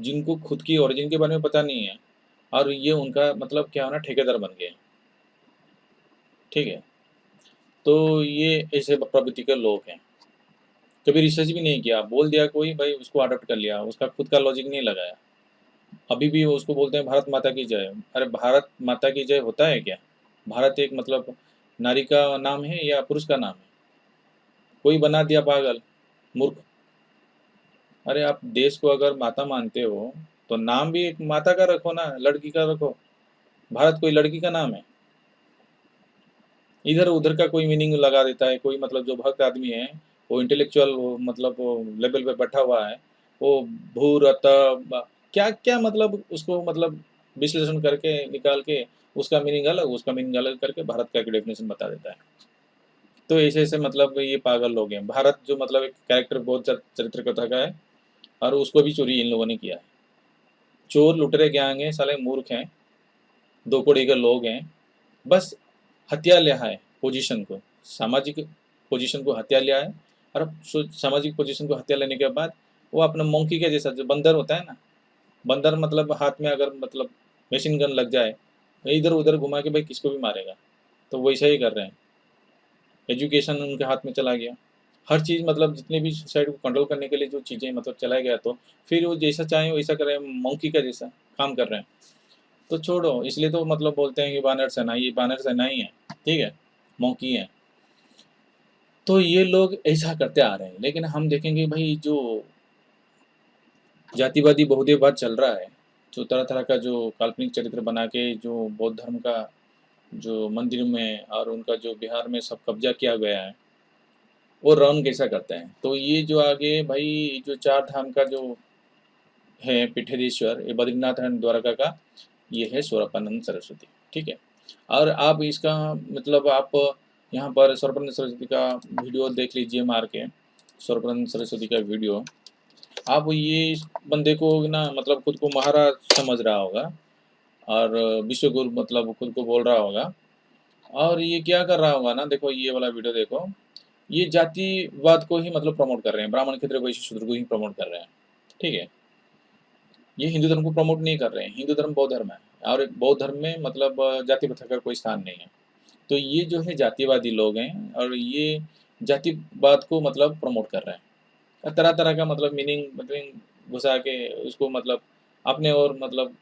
जिनको खुद की ओरिजिन के बारे में पता नहीं है, और ये उनका मतलब क्या होना, ठेकेदार बन गए। ठीक है, तो ये ऐसे प्रवृत्ति के लोग हैं। कभी रिसर्च भी नहीं किया, बोल दिया कोई भाई, उसको अडॉप्ट कर लिया, उसका खुद का लॉजिक नहीं लगाया। अभी भी वो उसको बोलते हैं भारत माता की जय। अरे भारत माता की जय होता है क्या? भारत एक मतलब नारी का नाम है या पुरुष का नाम है? कोई बना दिया पागल, मूर्ख। अरे आप देश को अगर माता मानते हो तो नाम भी एक माता का रखो ना, लड़की का रखो। भारत कोई लड़की का नाम है? इधर उधर का कोई मीनिंग लगा देता है कोई, मतलब जो भक्त आदमी है, वो इंटेलेक्चुअल मतलब लेवल पे बैठा हुआ है, वो भू रत क्या क्या मतलब उसको मतलब विश्लेषण करके निकाल के उसका मीनिंग अलग, उसका मीनिंग अलग करके भारत का एक डेफिनेशन बता देता है। तो ऐसे ऐसे मतलब ये पागल लोग हैं। भारत जो मतलब एक कैरेक्टर बहुत चरित्र कथा का है, और उसको भी चोरी इन लोगों ने किया है। चोर लुटेरे गैंग हैं, साले मूर्ख हैं, दो कौड़ी के लोग हैं। बस हत्या लिया है पोजीशन को, सामाजिक पोजीशन को हत्या लिया है। और अब सामाजिक पोजीशन को हत्या लेने के बाद वो अपना मंकी के जैसा, जो बंदर होता है ना, बंदर मतलब हाथ में अगर मतलब मशीन गन लग जाए तो इधर उधर घुमा के भाई किसको भी मारेगा। तो वैसा ही कर रहे हैं। एजुकेशन उनके हाथ में चला गया, हर चीज़ मतलब जितने भी सोसाइटी को कंट्रोल करने के लिए जो चीज़ें मतलब चला गया, तो फिर वो जैसा चाहें वैसा कर रहे हैं, मंकी का जैसा काम कर रहे हैं। तो छोड़ो, इसलिए तो मतलब बोलते हैं कि बानर सेना, ये बानर सेना ही है। ठीक है, मंकी है। तो ये लोग ऐसा करते आ रहे हैं, लेकिन हम देखेंगे भाई जो जातिवादी बहुदेववाद चल रहा है, जो तरह तरह का जो काल्पनिक चरित्र बना के जो बौद्ध धर्म का जो मंदिर में और उनका जो बिहार में सब कब्जा किया गया है, वो रन कैसा करते हैं। तो ये जो आगे भाई जो चार धाम का जो है पीठेश्वर, ये बद्रीनाथ एंड द्वारका का, ये है स्वरूपानंद सरस्वती, ठीक है। और आप इसका मतलब आप यहाँ पर स्वरूपानंद सरस्वती का वीडियो देख लीजिए, मार के स्वरूपानंद सरस्वती का वीडियो। आप ये इस बंदे को ना मतलब खुद को महाराज समझ रहा होगा और विश्व गुरु मतलब खुद को बोल रहा होगा, और ये क्या कर रहा होगा ना, देखो ये वाला वीडियो देखो, ये जातिवाद को ही मतलब प्रमोट कर रहे हैं, ब्राह्मण क्षत्रिय वैश्य शूद्र को ही प्रमोट कर रहे हैं, ठीक है। ये हिंदू धर्म को प्रमोट नहीं कर रहे हैं। हिंदू धर्म बौद्ध धर्म है, और बौद्ध धर्म में मतलब जाति प्रथा का कोई स्थान नहीं है। तो ये जो है जातिवादी लोग हैं, और ये जातिवाद को मतलब प्रमोट कर रहे हैं, और तरह तरह का मतलब मीनिंग घुसा के उसको मतलब अपने और मतलब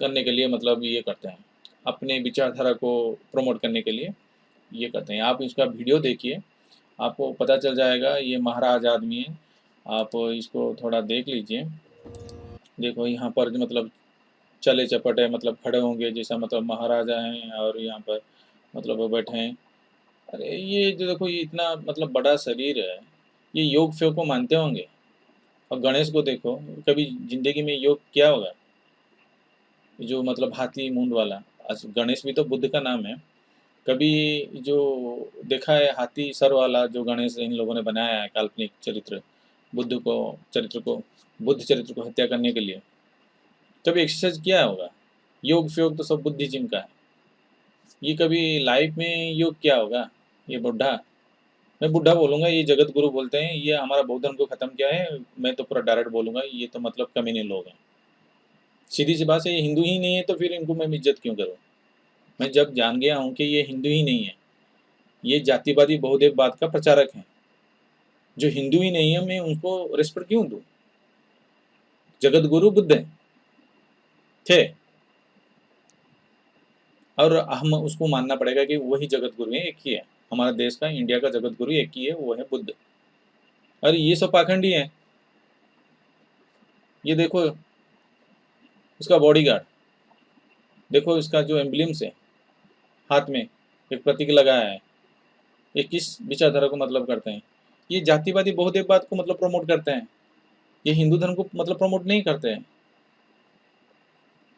करने के लिए मतलब ये करते हैं, अपने विचारधारा को प्रमोट करने के लिए ये करते हैं। आप इसका वीडियो देखिए, आपको पता चल जाएगा ये महाराज आदमी है। आप इसको थोड़ा देख लीजिए। देखो यहाँ पर जो मतलब चले चपटे मतलब खड़े होंगे जैसा मतलब महाराजा हैं, और यहाँ पर मतलब वो बैठे हैं। अरे ये जो देखो, ये इतना मतलब बड़ा शरीर है, ये योग फ्योग को मानते होंगे। और गणेश को देखो, कभी जिंदगी में योग किया होगा? जो मतलब हाथी मुंड वाला, गणेश भी तो बुद्ध का नाम है। कभी जो देखा है हाथी सर वाला जो गणेश इन लोगों ने बनाया है, काल्पनिक चरित्र, बुद्ध को चरित्र को बुद्ध चरित्र को हत्या करने के लिए, कभी एक्सरसाइज किया होगा? योग फ्योग तो सब बुद्धिज्म का है। ये कभी लाइफ में योग किया होगा? ये बुढ़ा, मैं बुढ़ा बोलूंगा, ये जगत गुरु बोलते हैं, ये हमारा बौद्ध धर्म को खत्म किया है। मैं तो पूरा डायरेक्ट बोलूंगा, ये तो मतलब कमीने लोग हैं। सीधी सी बात है, ये हिंदू ही नहीं है तो फिर इनको मैं इज्जत क्यों करूँ? मैं जब जान गया हूँ कि ये हिंदू ही नहीं है, ये जातिवादी बहुदेववाद का प्रचारक है, जो हिंदू ही नहीं है मैं उनको रिस्पेक्ट क्यों दूँ? जगत गुरु बुद्ध हैं, थे, और हम उसको मानना पड़ेगा कि वही जगत गुरु है, एक ही है। हमारा देश का, इंडिया का जगत गुरु एक ही है, वो है बुद्ध। और ये सब पाखंडी है। ये देखो उसका बॉडीगार्ड, देखो इसका जो एम्ब्लम्स है, हाथ में एक प्रतीक लगाया है, ये किस विचारधारा को मतलब करते हैं? ये जातिवादी बहुदेववाद को मतलब प्रमोट करते हैं। ये हिंदू धर्म को मतलब प्रमोट नहीं करते हैं।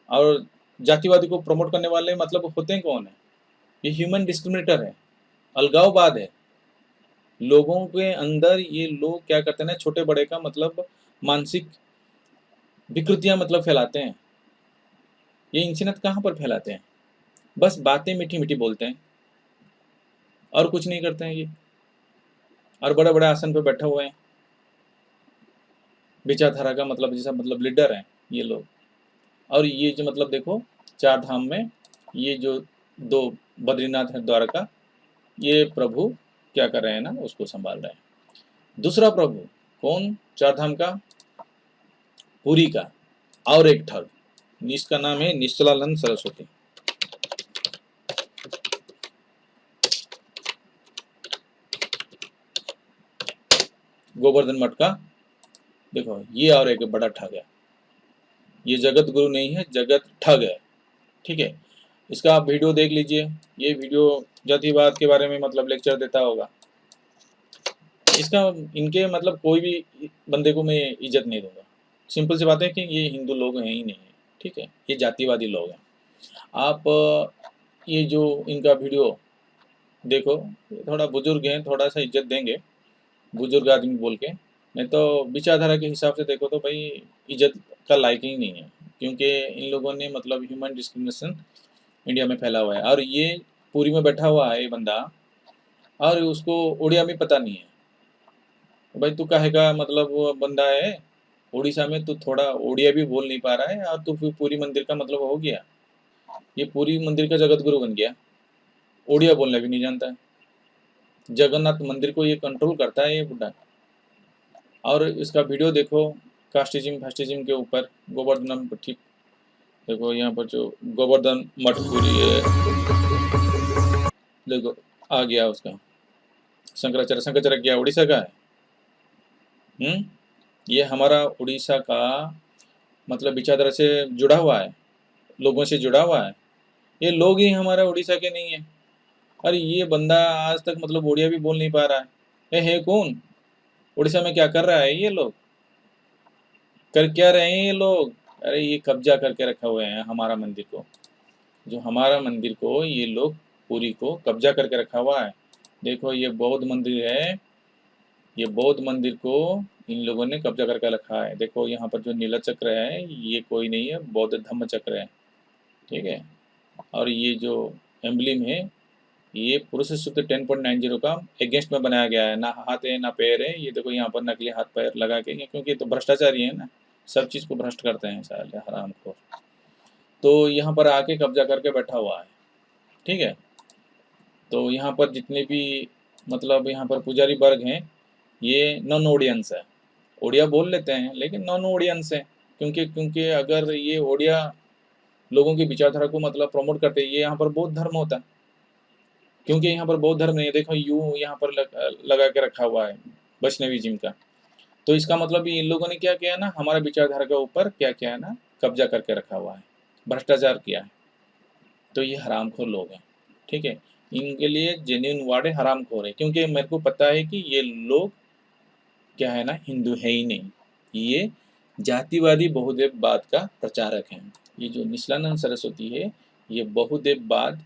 और जातिवादी को प्रमोट करने वाले मतलब होते हैं कौन है? ये ह्यूमन डिस्क्रिमिनेटर है, अलगाववाद है। लोगों के अंदर ये लोग क्या करते हैं ना, छोटे बड़े का मतलब मानसिक विकृतियां मतलब फैलाते हैं। ये इंसानियत कहाँ पर फैलाते हैं? बस बातें मीठी मीठी बोलते हैं और कुछ नहीं करते हैं ये, और बड़े बड़े आसन पे बैठे हुए हैं, विचारधारा का मतलब जैसा मतलब लीडर हैं ये लोग। और ये जो मतलब देखो चार धाम में ये जो दो बद्रीनाथ है द्वारका, ये प्रभु क्या कर रहे हैं ना, उसको संभाल रहे हैं। दूसरा प्रभु कौन चार धाम का? पुरी का और एक ठग, जिसका नाम है निश्चलानंद सरस्वती। गोवर्धन मठ का देखो, ये और एक बड़ा ठग है। ये जगत गुरु नहीं है, जगत ठग है, ठीक है। इसका आप वीडियो देख लीजिए। ये वीडियो जातिवाद के बारे में मतलब लेक्चर देता होगा। इसका इनके मतलब कोई भी बंदे को मैं इज्जत नहीं दूंगा। सिंपल सी बात है कि ये हिंदू लोग हैं ही नहीं है, ठीक है, ये जातिवादी लोग हैं। आप ये जो इनका वीडियो देखो, थोड़ा बुजुर्ग हैं, थोड़ा सा इज्जत देंगे बुजुर्ग आदमी बोल के, नहीं तो विचारधारा के हिसाब से देखो तो भाई इज्जत का लायक ही नहीं है। क्योंकि इन लोगों ने मतलब ह्यूमन डिस्क्रिमिनेशन इंडिया में फैला हुआ है। और ये पुरी में बैठा हुआ है ये बंदा, और उसको उड़िया में पता नहीं है। भाई तू काहे का मतलब वो बंदा है, उड़ीसा में तू थोड़ा उड़िया भी बोल नहीं पा रहा है, और तू फिर पूरी मंदिर का मतलब हो गया, ये पूरी मंदिर का जगत गुरु बन गया, उड़िया बोलना भी नहीं जानता है। जगन्नाथ मंदिर को ये कंट्रोल करता है ये बुढ़ा। और इसका वीडियो देखो कास्टिज्म फास्टिज्म के ऊपर, गोवर्धन ठीक देखो, यहाँ पर जो गोवर्धन मठ पुरी है, देखो आ गया उसका शंकराचार्य। शंकराचार्य क्या उड़ीसा का है? ये हमारा उड़ीसा का मतलब विचारधारा से जुड़ा हुआ है, लोगों से जुड़ा हुआ है। ये लोग ही हमारा उड़ीसा के नहीं है। अरे ये बंदा आज तक मतलब उड़िया भी बोल नहीं पा रहा है। ये है कौन? उड़ीसा में क्या कर रहा है ये लोग? कर क्या रहे हैं ये लोग? अरे ये कब्जा करके रखा हुए हैं हमारा मंदिर को। जो हमारा मंदिर को ये लोग पुरी को कब्जा करके रखा हुआ है। देखो ये बौद्ध मंदिर है, ये बौद्ध मंदिर को इन लोगों ने कब्जा करके रखा है। देखो यहाँ पर जो नीला चक्र है ये कोई नहीं है, बौद्ध धम्म चक्र है, ठीक है। और ये जो एम्बलम है ये पुरुष सूत्र 10.90 का अगेंस्ट में बनाया गया है। ना हाथ है ना पैर है। ये देखो यहाँ पर नकली हाथ पैर लगा के, क्योंकि ये तो भ्रष्टाचारी है ना, सब चीज़ को भ्रष्ट करते हैं साले हरामखोर। तो यहाँ पर आके कब्जा करके बैठा हुआ है, ठीक है। तो यहाँ पर जितने भी मतलब यहाँ पर पुजारी वर्ग हैं ये नॉन ओडियंस है। ओडिया बोल लेते हैं लेकिन नॉन ओडियंस है, क्योंकि क्योंकि अगर ये ओडिया लोगों की विचारधारा को मतलब प्रमोट करते, ये यहाँ पर बौद्ध धर्म होता, क्योंकि यहाँ पर बौद्ध धर्म नहीं है। देखो यू यहाँ पर लगा के रखा हुआ है वैष्णविज्म का। तो इसका मतलब इन लोगों ने क्या किया ना, हमारा विचारधारा के ऊपर क्या किया है ना, कब्जा करके रखा हुआ है, भ्रष्टाचार किया है। तो ये हरामखोर लोग हैं, ठीक है। इनके लिए जेन्युइन वर्ड है हरामखोर है, क्योंकि मेरे को पता है कि ये लोग क्या है ना, हिंदू है ही नहीं, ये जातिवादी बहुदेववाद का प्रचारक हैं। ये जो निशिलानंद सरस्वती है ये बहुदेववाद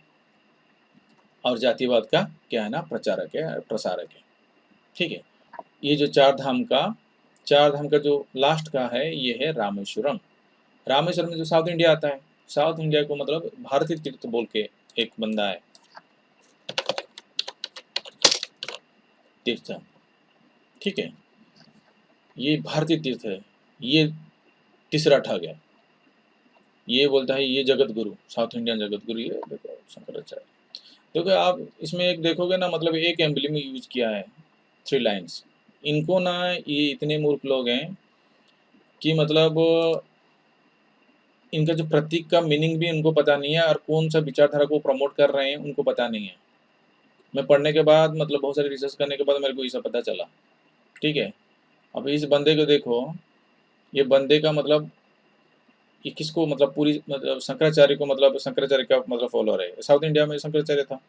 और जातिवाद का क्या है ना, प्रचारक है, प्रसारक है, ठीक है। ये जो चार धाम का जो लास्ट का है ये है रामेश्वरम। रामेश्वरम में जो साउथ इंडिया आता है, साउथ इंडिया को मतलब भारतीय तीर्थ बोल के एक बंदा है, तीर्थ, ठीक है। ये भारतीय तीर्थ है, ये तीसरा ठग है। ये बोलता है ये जगत गुरु, साउथ इंडियन जगत गुरु ये देखो शंकराचार्य। देखो आप इसमें एक देखोगे ना, मतलब एक एम्बलम यूज किया है, 3 लाइन्स। इनको ना ये इतने मूर्ख लोग हैं कि मतलब इनका जो प्रतीक का मीनिंग भी उनको पता नहीं है, और कौन सा विचारधारा को प्रमोट कर रहे हैं उनको पता नहीं है। मैं पढ़ने के बाद मतलब बहुत सारे रिसर्च करने के बाद मेरे को ये सब पता चला, ठीक है। अब इस बंदे को देखो, ये बंदे का मतलब ये किसको मतलब पूरी मतलब शंकराचार्य को मतलब शंकराचार्य का मतलब फॉलोअर है। साउथ इंडिया में शंकराचार्य था,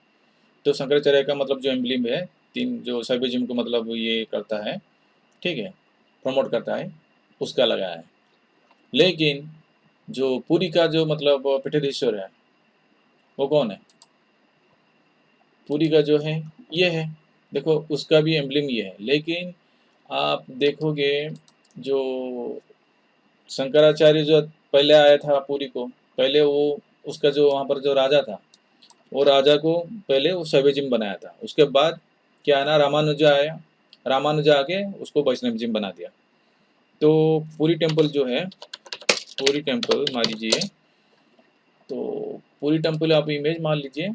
तो शंकराचार्य का मतलब जो एम्बलम है, 3 जो शैविज्म को मतलब ये करता है, ठीक है, प्रमोट करता है, उसका लगाया है। लेकिन जो पुरी का जो मतलब पीठाधीश्वर है वो कौन है? पुरी का जो है ये है, देखो उसका भी एम्बलम ये है। लेकिन आप देखोगे जो शंकराचार्य जो पहले आया था पुरी को, पहले वो उसका जो वहाँ पर जो राजा था, वो राजा को पहले वो शैविज्म बनाया था। उसके बाद क्या है ना, रामानुजा आया, रामानुजा आके उसको वैष्णविज्म बना दिया। तो पुरी टेम्पल जो है, पुरी टेम्पल मान लीजिए, तो पुरी टेम्पल आप इमेज मान लीजिए,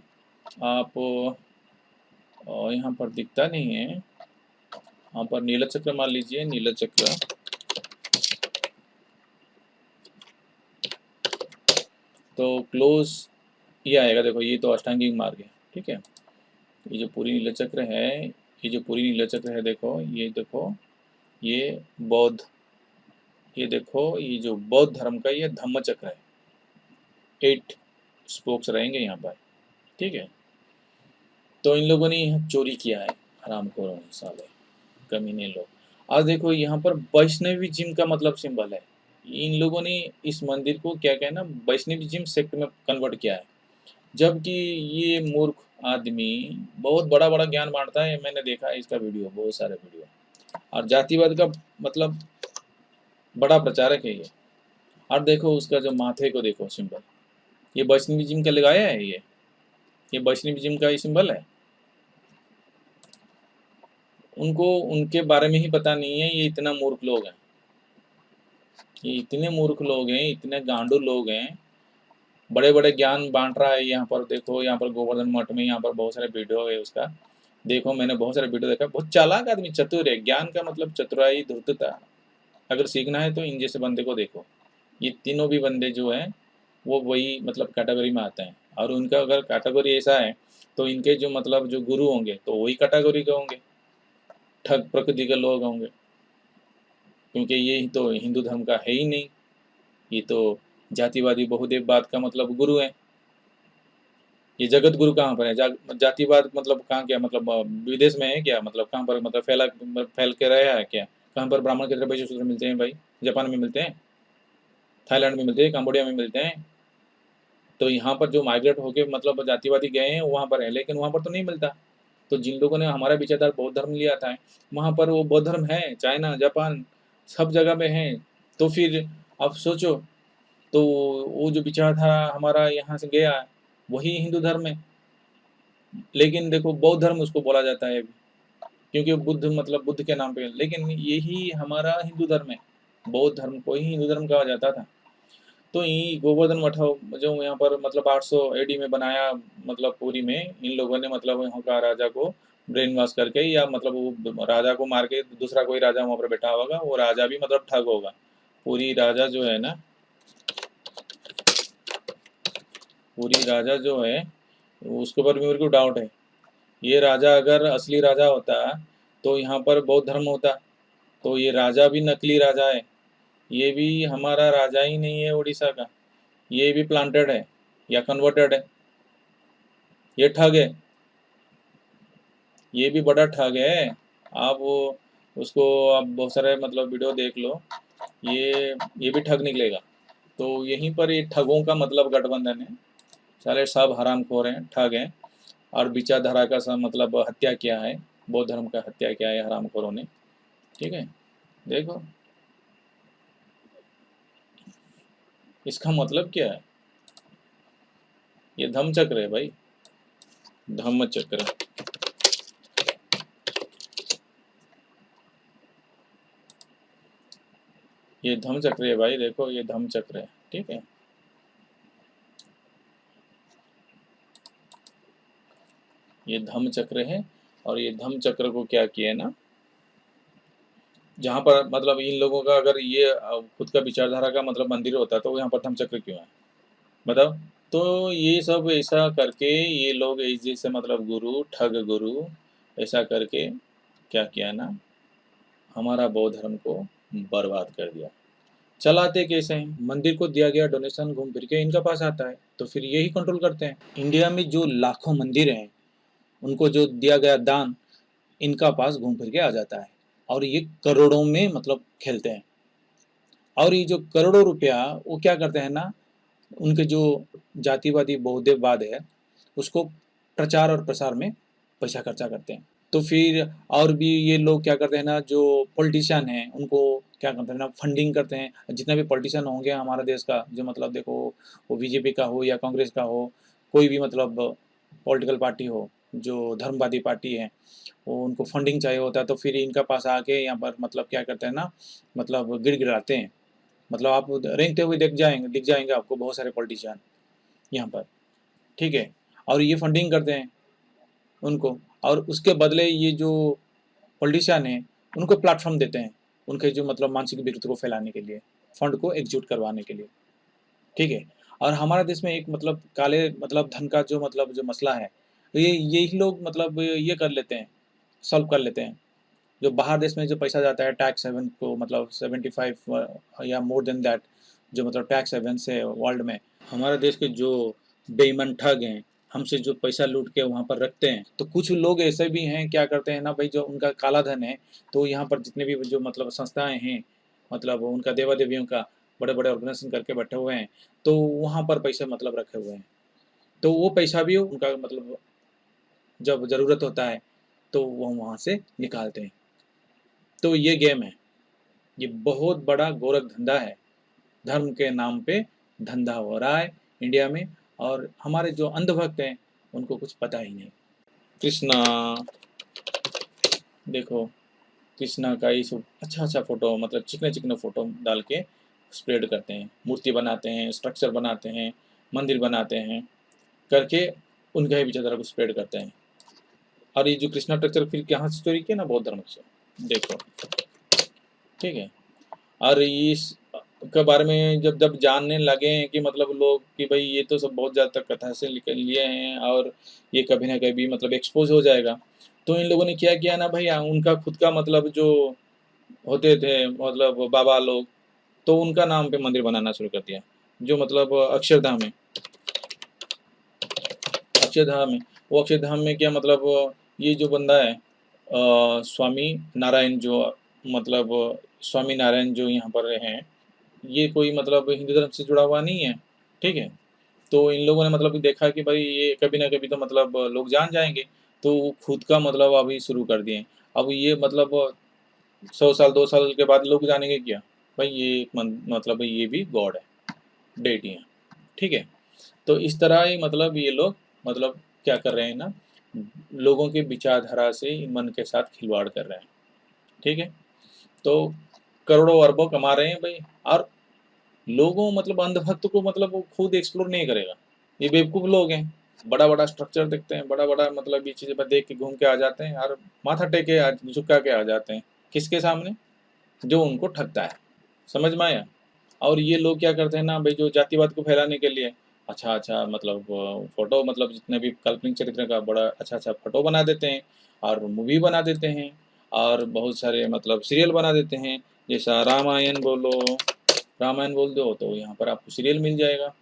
आप यहाँ पर दिखता नहीं है, यहाँ पर नीला चक्र मान लीजिए, नीला चक्र, तो क्लोज ये आएगा। देखो ये तो अष्टांगिक मार्ग है, ठीक है। ये जो पूरी नीला चक्र है, ये जो पूरी नीला चक्र है, देखो ये देखो ये बौद्ध, ये देखो ये जो बौद्ध धर्म का ये धम्म चक्र है, 8 स्पोक्स रहेंगे यहाँ पर, ठीक है। तो इन लोगों ने यहाँ चोरी किया है, हरामखोरों ने, साले कमीने लोग। और देखो यहाँ पर वैष्णविज्म का मतलब सिंबल है। इन लोगों ने इस मंदिर को क्या कहना, वैष्णविज्म सेक्ट में कन्वर्ट किया है, जबकि ये मूर्ख आदमी बहुत बड़ा बड़ा ज्ञान बांटता है। मैंने देखा है इसका वीडियो, बहुत सारे वीडियो, और जातिवाद का मतलब बड़ा प्रचारक है ये। और देखो उसका जो माथे को देखो सिंबल, ये वैष्णविज्म का लगाया है, ये वैष्णविज्म का ही सिंबल है। उनको उनके बारे में ही पता नहीं है, ये इतना मूर्ख लोग हैं, ये इतने मूर्ख लोग हैं, इतने गांडू लोग हैं। बड़े बड़े ज्ञान बांट रहा है यहाँ पर। देखो यहाँ पर गोवर्धन मठ में यहाँ पर बहुत सारे वीडियो है उसका, देखो मैंने बहुत सारे वीडियो देखा। बहुत चालाक आदमी, चतुर है। ज्ञान का मतलब चतुराई, धूर्तता अगर सीखना है तो इन जैसे बंदे को देखो। ये तीनों भी बंदे जो हैं वो वही मतलब कैटेगरी में आते हैं, और उनका अगर कैटेगरी ऐसा है तो इनके जो मतलब जो गुरु होंगे तो वही कैटेगरी के होंगे, ठग प्रकृति के लोग होंगे, क्योंकि ये तो हिंदू धर्म का है ही नहीं, ये तो जातिवादी बहुदेववाद का मतलब गुरु है। ये जगत गुरु कहाँ पर है? जातिवाद मतलब कहाँ क्या मतलब विदेश में है क्या? मतलब कहाँ पर मतलब फैल के रहा है क्या? कहाँ पर ब्राह्मण के तरह वैश्य शूद्र मिलते हैं भाई? जापान में मिलते हैं, थाईलैंड में मिलते हैं, कंबोडिया में मिलते हैं। तो यहाँ पर जो माइग्रेट होके मतलब जातिवादी गए हैं वहाँ पर है, लेकिन वहाँ पर तो नहीं मिलता। तो जिन लोगों ने हमारा विचारधारा बौद्ध धर्म लिया था वहाँ पर वो बौद्ध धर्म है, चाइना, जापान सब जगह में है। तो फिर आप सोचो, तो वो जो विचारधारा हमारा यहाँ से गया वही हिंदू धर्म है। लेकिन देखो बौद्ध धर्म उसको बोला जाता है अभी, क्योंकि बुद्ध मतलब बुद्ध के नाम पे, लेकिन यही हमारा हिंदू धर्म है। बौद्ध धर्म को ही हिंदू धर्म कहा जाता था। तो ये गोवर्धन मठ जो यहाँ पर मतलब 800 एडी में बनाया, मतलब पुरी में इन लोगों ने मतलब यहाँ का राजा को ब्रेन वॉश करके, या मतलब वो राजा को मार के दूसरा कोई राजा वहाँ पर बैठा होगा, वो राजा भी मतलब ठग होगा। पूरी राजा जो है ना, पूरी राजा जो है उसके ऊपर भी मेरे को डाउट है। ये राजा अगर असली राजा होता तो यहाँ पर बौद्ध धर्म होता। तो ये राजा भी नकली राजा है, ये भी हमारा राजा ही नहीं है उड़ीसा का, ये भी प्लांटेड है या कन्वर्टेड है, ये ठग है, ये भी बड़ा ठग है। आप वो उसको आप बहुत सारे मतलब वीडियो देख लो, ये भी ठग निकलेगा। तो यहीं पर ये ठगों का मतलब गठबंधन है, सारे सब हरामखोर हैं, ठग हैं, और विचारधारा का सब मतलब हत्या किया है, बौद्ध धर्म का हत्या किया है हरामखोरों ने। ठीक है, देखो इसका मतलब क्या है? ये धम्म चक्र है भाई, धम्म चक्र। ये धम्म चक्र है भाई, देखो ये धम्म चक्र है। ठीक है, ये धम्म चक्र है। और ये धम्म चक्र को क्या किया है ना, जहाँ पर मतलब इन लोगों का अगर ये खुद का विचारधारा का मतलब मंदिर होता तो यहाँ पर धम्म चक्र क्यों है बताओ? तो ये सब ऐसा करके ये लोग जैसे मतलब गुरु, ठग गुरु, ऐसा करके क्या किया ना, हमारा बौद्ध धर्म को बर्बाद कर दिया। चलाते कैसे हैं? मंदिर को दिया गया डोनेशन घूम फिर के इनका पास आता है, तो फिर यही कंट्रोल करते हैं। इंडिया में जो लाखों मंदिर हैं उनको जो दिया गया दान इनका पास घूम फिर के आ जाता है, और ये करोड़ों में मतलब खेलते हैं। और ये जो करोड़ों रुपया वो क्या करते हैं ना, उनके जो जातिवादी बौद्धवाद है उसको प्रचार और प्रसार में पैसा खर्चा करते हैं। तो फिर और भी ये लोग क्या करते हैं ना, जो पॉलिटिशियन हैं उनको क्या करते हैं ना, फंडिंग करते हैं। जितने भी पॉलिटिशियन होंगे हमारा देश का, जो मतलब देखो वो बीजेपी का हो या कांग्रेस का हो, कोई भी मतलब पॉलिटिकल पार्टी हो, जो धर्मवादी पार्टी है, वो उनको फंडिंग चाहिए होता है। तो फिर इनका पास आके यहाँ पर मतलब क्या करते हैं ना, मतलब गिड़गिड़ाते हैं। मतलब आप रेंगते हुए दिख जाएंगे आपको बहुत सारे पॉलिटिशियन यहाँ पर। ठीक है, और ये फंडिंग करते हैं उनको, और उसके बदले ये जो पॉलिटिशियन हैं उनको प्लेटफॉर्म देते हैं, उनके जो मतलब मानसिक विकृति को फैलाने के लिए, फंड को एकजुट करवाने के लिए। ठीक है, और हमारे देश में एक मतलब काले मतलब धन का जो मसला है, ये यही लोग मतलब ये कर लेते हैं, सॉल्व कर लेते हैं। जो बाहर देश में जो पैसा जाता है टैक्स हेवन को, मतलब 75 या मोर देन दैट, जो मतलब टैक्स हेवन से वर्ल्ड में, हमारे देश के जो बेईमान ठग हैं, हमसे जो पैसा लूट के वहाँ पर रखते हैं। तो कुछ लोग ऐसे भी हैं, क्या करते हैं ना भाई, जो उनका काला धन है, तो यहाँ पर जितने भी जो मतलब संस्थाएं हैं, मतलब उनका देवा देवियों का बड़े बड़े ऑर्गेनाइजेशन करके बैठे हुए हैं, तो वहाँ पर पैसे मतलब रखे हुए हैं। तो वो पैसा भी उनका मतलब जब ज़रूरत होता है तो वो वहाँ से निकालते हैं। तो ये गेम है, ये बहुत बड़ा गोरख धंधा है, धर्म के नाम पे धंधा हो रहा है इंडिया में। और हमारे जो अंधभक्त हैं उनको कुछ पता ही नहीं। कृष्णा, देखो कृष्णा का ये सब अच्छा फोटो, मतलब चिकने चिकने फोटो डाल के स्प्रेड करते हैं, मूर्ति बनाते हैं, स्ट्रक्चर बनाते हैं, मंदिर बनाते हैं, करके उनका ही विचारधारा को स्प्रेड करते हैं। और ये जो कृष्णा स्ट्रक्चर फिर कहाँ से चोरी किया ना, बौद्ध धर्म से, देखो। ठीक है, और इस के बारे में जब जब जानने लगे हैं कि मतलब लोग कि भाई ये तो सब बहुत ज़्यादा कथा से निकल लिए हैं और ये कभी ना कभी मतलब एक्सपोज हो जाएगा, तो इन लोगों ने क्या किया ना भाई, उनका खुद का मतलब जो होते थे मतलब बाबा लोग, तो उनका नाम पे मंदिर बनाना शुरू कर दिया, जो मतलब अक्षरधाम है। अक्षरधाम में, वो अक्षरधाम में क्या मतलब ये जो बंदा है स्वामी नारायण जो मतलब स्वामी नारायण जो यहाँ पर हैं, ये कोई मतलब हिंदू धर्म से जुड़ा हुआ नहीं है, ठीक है। तो इन लोगों ने मतलब देखा कि भाई ये कभी ना कभी तो मतलब लोग जान जाएंगे, तो वो खुद का मतलब अभी शुरू कर दिए। अब ये मतलब 100 साल 2 साल के बाद लोग जानेंगे क्या, भाई ये एक मतलब ये भी गॉड है, डेटी है, ठीक है। तो इस तरह ही मतलब ये लोग मतलब क्या कर रहे हैं ना, लोगों के विचारधारा से मन के साथ खिलवाड़ कर रहे हैं, ठीक है। तो करोड़ों अरबों कमा रहे हैं भाई, और लोगों मतलब अंधभक्त को मतलब वो खुद एक्सप्लोर नहीं करेगा, ये बेवकूफ़ लोग हैं। बड़ा बड़ा स्ट्रक्चर देखते हैं, बड़ा बड़ा मतलब ये चीज़ें पर देख के घूम के आ जाते हैं और माथा टेके झुका के आ जाते हैं, किसके सामने, जो उनको ठगता है, समझ में आया। और ये लोग क्या करते हैं ना भाई, जो जातिवाद को फैलाने के लिए अच्छा अच्छा मतलब फोटो मतलब जितने भी काल्पनिक चरित्र का बड़ा अच्छा अच्छा फोटो बना देते हैं, और मूवी बना देते हैं, और बहुत सारे मतलब सीरियल बना देते हैं। जैसा रामायण बोल दो तो यहाँ पर आपको सीरियल मिल जाएगा,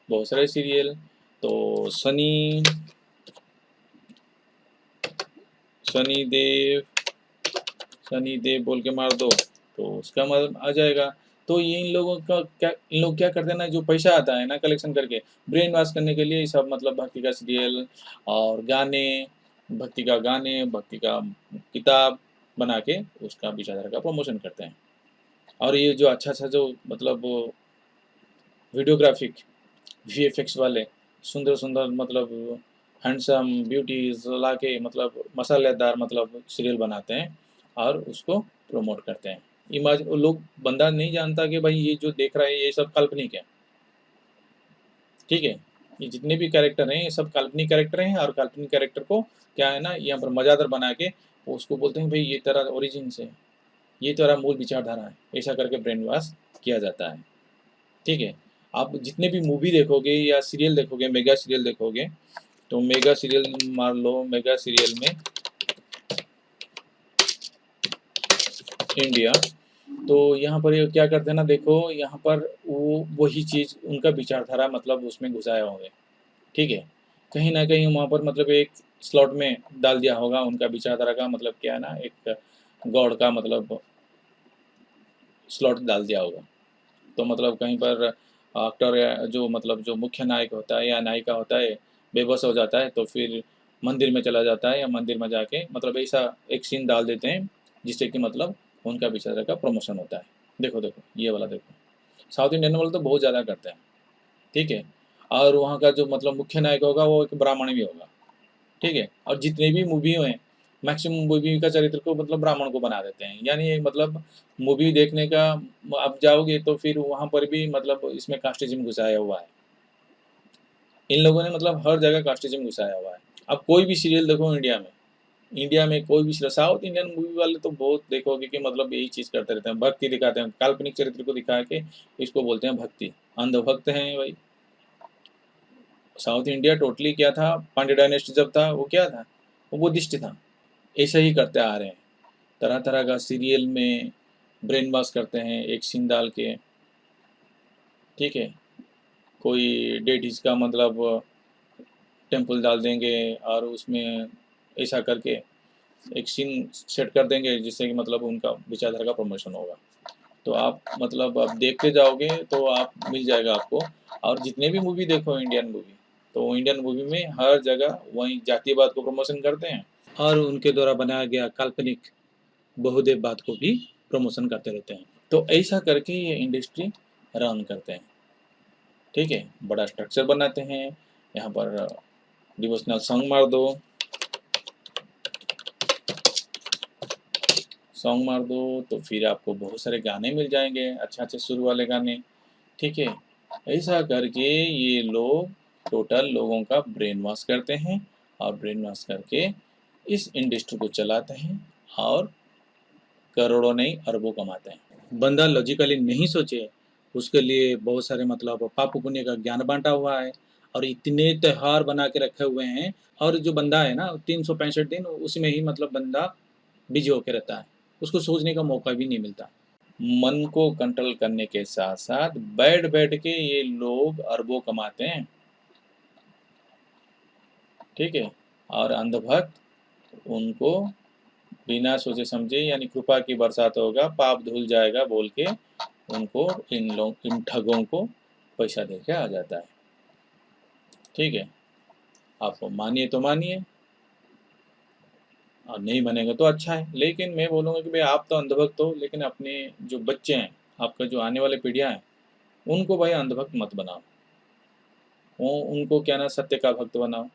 बहुत सारे सीरियल। तो सनी देव बोल के मार दो तो उसका मतलब आ जाएगा। तो ये इन लोगों का क्या, इन लोग क्या करते हैं ना, जो पैसा आता है ना कलेक्शन करके ब्रेन वॉश करने के लिए, ये सब मतलब भक्ति का सीरियल और गाने, भक्ति का किताब बना के उसका विचारधारा का प्रमोशन करते हैं। और ये जो अच्छा अच्छा जो मतलब वीडियोग्राफिक वीएफएक्स वाले सुंदर सुंदर मतलब हैंडसम ब्यूटीज ला के मतलब मसालेदार मतलब सीरियल बनाते हैं और उसको प्रमोट करते हैं। इमेज लोग बंदा नहीं जानता कि भाई ये जो देख रहा है ये सब काल्पनिक है, ठीक है। ये जितने भी कैरेक्टर हैं ये सब काल्पनिक कैरेक्टर हैं, और काल्पनिक कैरेक्टर को क्या है ना यहाँ पर मजादार बना के उसको बोलते हैं भाई ये तेरा ओरिजिन से, ये तेरा मूल विचारधारा है, ऐसा करके ब्रेन वॉश किया जाता है, ठीक है। आप जितने भी मूवी देखोगे या सीरियल देखोगे, मेगा सीरियल देखोगे, तो मेगा सीरियल मान लो, मेगा सीरियल में इंडिया, तो यहाँ पर ये क्या करते हैं ना, देखो यहाँ पर वो वही चीज़ उनका विचारधारा मतलब उसमें घुसाए होंगे, ठीक है। कहीं ना कहीं वहाँ पर मतलब एक स्लॉट में डाल दिया होगा उनका विचारधारा का मतलब क्या है ना, एक गॉड का मतलब स्लॉट डाल दिया होगा। तो मतलब कहीं पर एक्टर या जो मतलब जो मुख्य नायक होता है या नायिका होता है बेबस हो जाता है, तो फिर मंदिर में चला जाता है, या मंदिर में जाके मतलब ऐसा एक सीन डाल देते हैं जिससे कि मतलब उनका विचारधारा का प्रमोशन होता है। देखो देखो ये वाला देखो, साउथ इंडियन वाले तो बहुत ज़्यादा करते हैं, ठीक है। और वहाँ का जो मतलब मुख्य नायक होगा वो एक ब्राह्मण भी होगा, ठीक है। और जितने भी मूवी हैं मैक्सिमम मूवी का चरित्र को मतलब ब्राह्मण को बना देते हैं, यानी एक मतलब मूवी देखने का आप जाओगे तो फिर वहाँ पर भी मतलब इसमें कास्टिज्म घुसाया हुआ है, इन लोगों ने मतलब हर जगह कास्टिज्म घुसाया हुआ है। अब कोई भी सीरियल देखो इंडिया में कोई भी सीरियल, साउथ इंडियन मूवी वाले तो बहुत देखोगे कि मतलब यही चीज़ करते रहते हैं, भक्ति दिखाते हैं, काल्पनिक चरित्र को दिखा के इसको बोलते हैं भक्ति, अंधभक्त हैं भाई। साउथ इंडिया टोटली क्या था, पांड्या डायनेस्टी जब था वो क्या था, वो बुद्धिस्ट था। ऐसा ही करते आ रहे हैं, तरह तरह का सीरियल में ब्रेन वॉश करते हैं एक सीन डाल के, ठीक है। कोई डेडीज का मतलब टेम्पल डाल देंगे और उसमें ऐसा करके एक सीन सेट कर देंगे जिससे कि मतलब उनका विचारधारा का प्रमोशन होगा। तो आप मतलब आप देखते जाओगे तो आप मिल जाएगा आपको। और जितने भी मूवी देखो इंडियन मूवी, तो इंडियन मूवी में हर जगह वही जातीयवाद को प्रमोशन करते हैं, और उनके द्वारा बनाया गया काल्पनिक बहुदेववाद को भी प्रमोशन करते रहते हैं। तो ऐसा करके ये इंडस्ट्री रन करते हैं, ठीक है। बड़ा स्ट्रक्चर बनाते हैं, यहाँ पर डिवोशनल सॉन्ग मार दो तो फिर आपको बहुत सारे गाने मिल जाएंगे, अच्छे अच्छे सुर वाले गाने, ठीक है। ऐसा करके ये लोग टोटल लोगों का ब्रेन वॉश करते हैं, और ब्रेन वॉश करके इस इंडस्ट्री को चलाते हैं और करोड़ों नहीं अरबों कमाते हैं। बंदा लॉजिकली नहीं सोचे, उसके लिए बहुत सारे मतलब पाप पुण्य का ज्ञान बांटा हुआ है, और इतने त्योहार बना के रखे हुए हैं, और जो बंदा है ना 365 दिन उसी में ही मतलब बंदा बिजी होके रहता है, उसको सोचने का मौका भी नहीं मिलता। मन को कंट्रोल करने के साथ साथ बैठ बैठ के ये लोग अरबों कमाते हैं, ठीक है। और अंधभक्त उनको बिना सोचे समझे, यानी कृपा की बरसात होगा, पाप धुल जाएगा बोल के उनको, इन ठगों को पैसा दे के आ जाता है। ठीक है, आप मानिए तो मानिए और नहीं मानेगा तो अच्छा है। लेकिन मैं बोलूँगा कि भाई आप तो अंधभक्त हो, लेकिन अपने जो बच्चे हैं, आपका जो आने वाले पीढ़ियाँ हैं, उनको भाई अंधभक्त मत बनाओ। वो उनको क्या ना, सत्य का भक्त बनाओ,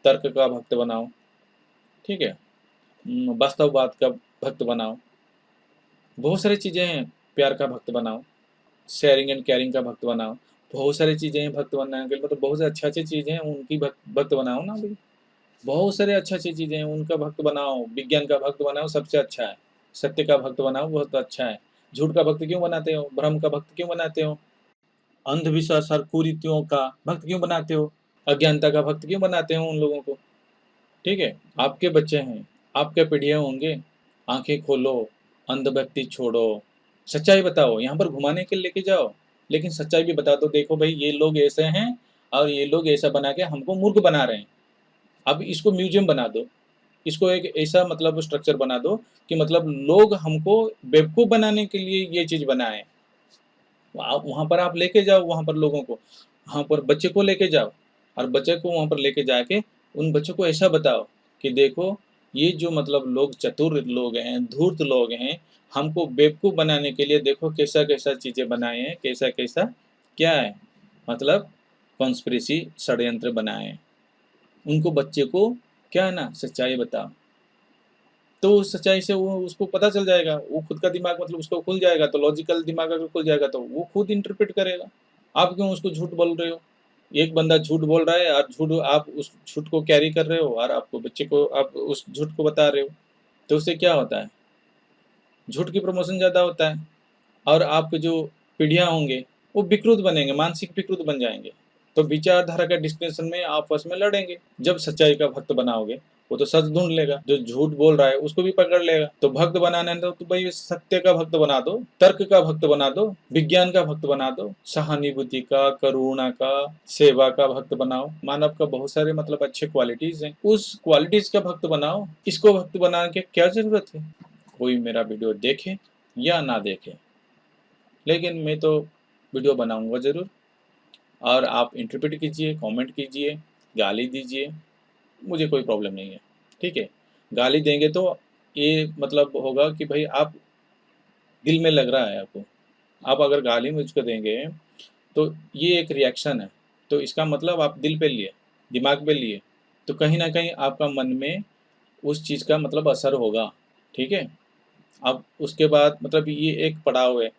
तर्क का भक्त बनाओ, ठीक है, वास्तववाद का भक्त बनाओ, बहुत सारी चीज़ें हैं, प्यार का भक्त बनाओ, शेयरिंग एंड केयरिंग का भक्त बनाओ, बहुत सारी चीज़ें हैं भक्त बनाने के लिए, मतलब बहुत से अच्छी चीज़ें हैं, उनकी भक्त बनाओ ना भाई। बहुत सारे अच्छी चीज़ें हैं, उनका भक्त बनाओ, विज्ञान का भक्त बनाओ, सबसे अच्छा है। सत्य का भक्त बनाओ, बहुत अच्छा है। झूठ का भक्त क्यों बनाते हो? भ्रम का भक्त क्यों बनाते हो? अंधविश्वास और कुरीतियों का भक्त क्यों बनाते हो? अज्ञानता का भक्त क्यों बनाते हो उन लोगों को? ठीक है, आपके बच्चे हैं, आपके पीढ़ियाँ होंगे, आंखें खोलो, अंधभक्ति छोड़ो, सच्चाई बताओ, यहाँ पर घुमाने के लिए लेके जाओ, लेकिन सच्चाई भी बता दो, देखो भाई ये लोग ऐसे हैं और ये लोग ऐसा बना के हमको मूर्ख बना रहे हैं। अब इसको म्यूजियम बना दो, इसको एक ऐसा मतलब स्ट्रक्चर बना दो कि मतलब लोग हमको बेवकूफ़ बनाने के लिए ये चीज़ बनाएँ। आप वहाँ पर आप लेके जाओ, वहाँ पर लोगों को, वहाँ पर बच्चे को लेके जाओ और बच्चे को वहाँ पर लेके जाके उन बच्चों को ऐसा बताओ कि देखो ये जो मतलब लोग चतुर लोग हैं, धूर्त लोग हैं, हमको बेवकूफ़ बनाने के लिए देखो कैसा-कैसा चीज़ें बनाए हैं, कैसा-कैसा क्या है, मतलब कॉन्स्पिरेसी षड्यंत्र बनाए हैं। उनको बच्चे को क्या है ना, सच्चाई बताओ। तो उस सच्चाई से वो उसको पता चल जाएगा, वो खुद का दिमाग मतलब उसको खुल जाएगा, तो लॉजिकल दिमाग अगर खुल जाएगा तो वो खुद इंटरप्रेट करेगा। आप क्यों उसको झूठ बोल रहे हो? एक बंदा झूठ बोल रहा है और झूठ आप उस झूठ को कैरी कर रहे हो और आपको बच्चे को आप उस झूठ को बता रहे हो। तो उससे क्या होता है? झूठ की प्रमोशन ज़्यादा होता है और आपके जो पीढ़ियाँ होंगे, वो विकृत बनेंगे, मानसिक विकृत बन जाएँगे। तो विचारधारा का डिस्कशन में आपस में लड़ेंगे। जब सच्चाई का भक्त बनाओगे, वो तो सच ढूँढ लेगा, जो झूठ बोल रहा है उसको भी पकड़ लेगा। तो भक्त बनाना है तो भाई सत्य का भक्त बना दो, तर्क का भक्त बना दो, विज्ञान का भक्त बना दो, सहानुभूति का, करुणा का, सेवा का भक्त बनाओ। मानव का बहुत सारे मतलब अच्छे क्वालिटीज़ हैं, उस क्वालिटीज़ का भक्त बनाओ। इसको भक्त बनाने की क्या ज़रूरत है? कोई मेरा वीडियो देखे या ना देखे, लेकिन मैं तो वीडियो बनाऊँगा ज़रूर और आप इंटरप्रेट कीजिए, कमेंट कीजिए, गाली दीजिए, मुझे कोई प्रॉब्लम नहीं है, ठीक है? गाली देंगे तो ये मतलब होगा कि भई आप दिल में लग रहा है आपको। आप अगर गाली मुझको देंगे, तो ये एक रिएक्शन है, तो इसका मतलब आप दिल पे लिए, दिमाग पे लिए, तो कहीं न कहीं आपका मन में उस चीज़ का मतलब असर होगा, ठीक है? अब उसके बाद मतलब ये एक पड़ाव है,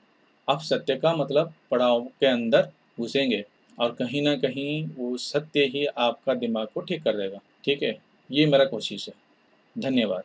आप सत्य का मतलब पड़ाव के अंदर घुसेंगे और कहीं न कहीं वो सत्य ही आपका दिमाग को ठीक कर देगा, ठीक है? ये मेरा कोशिश है। धन्यवाद।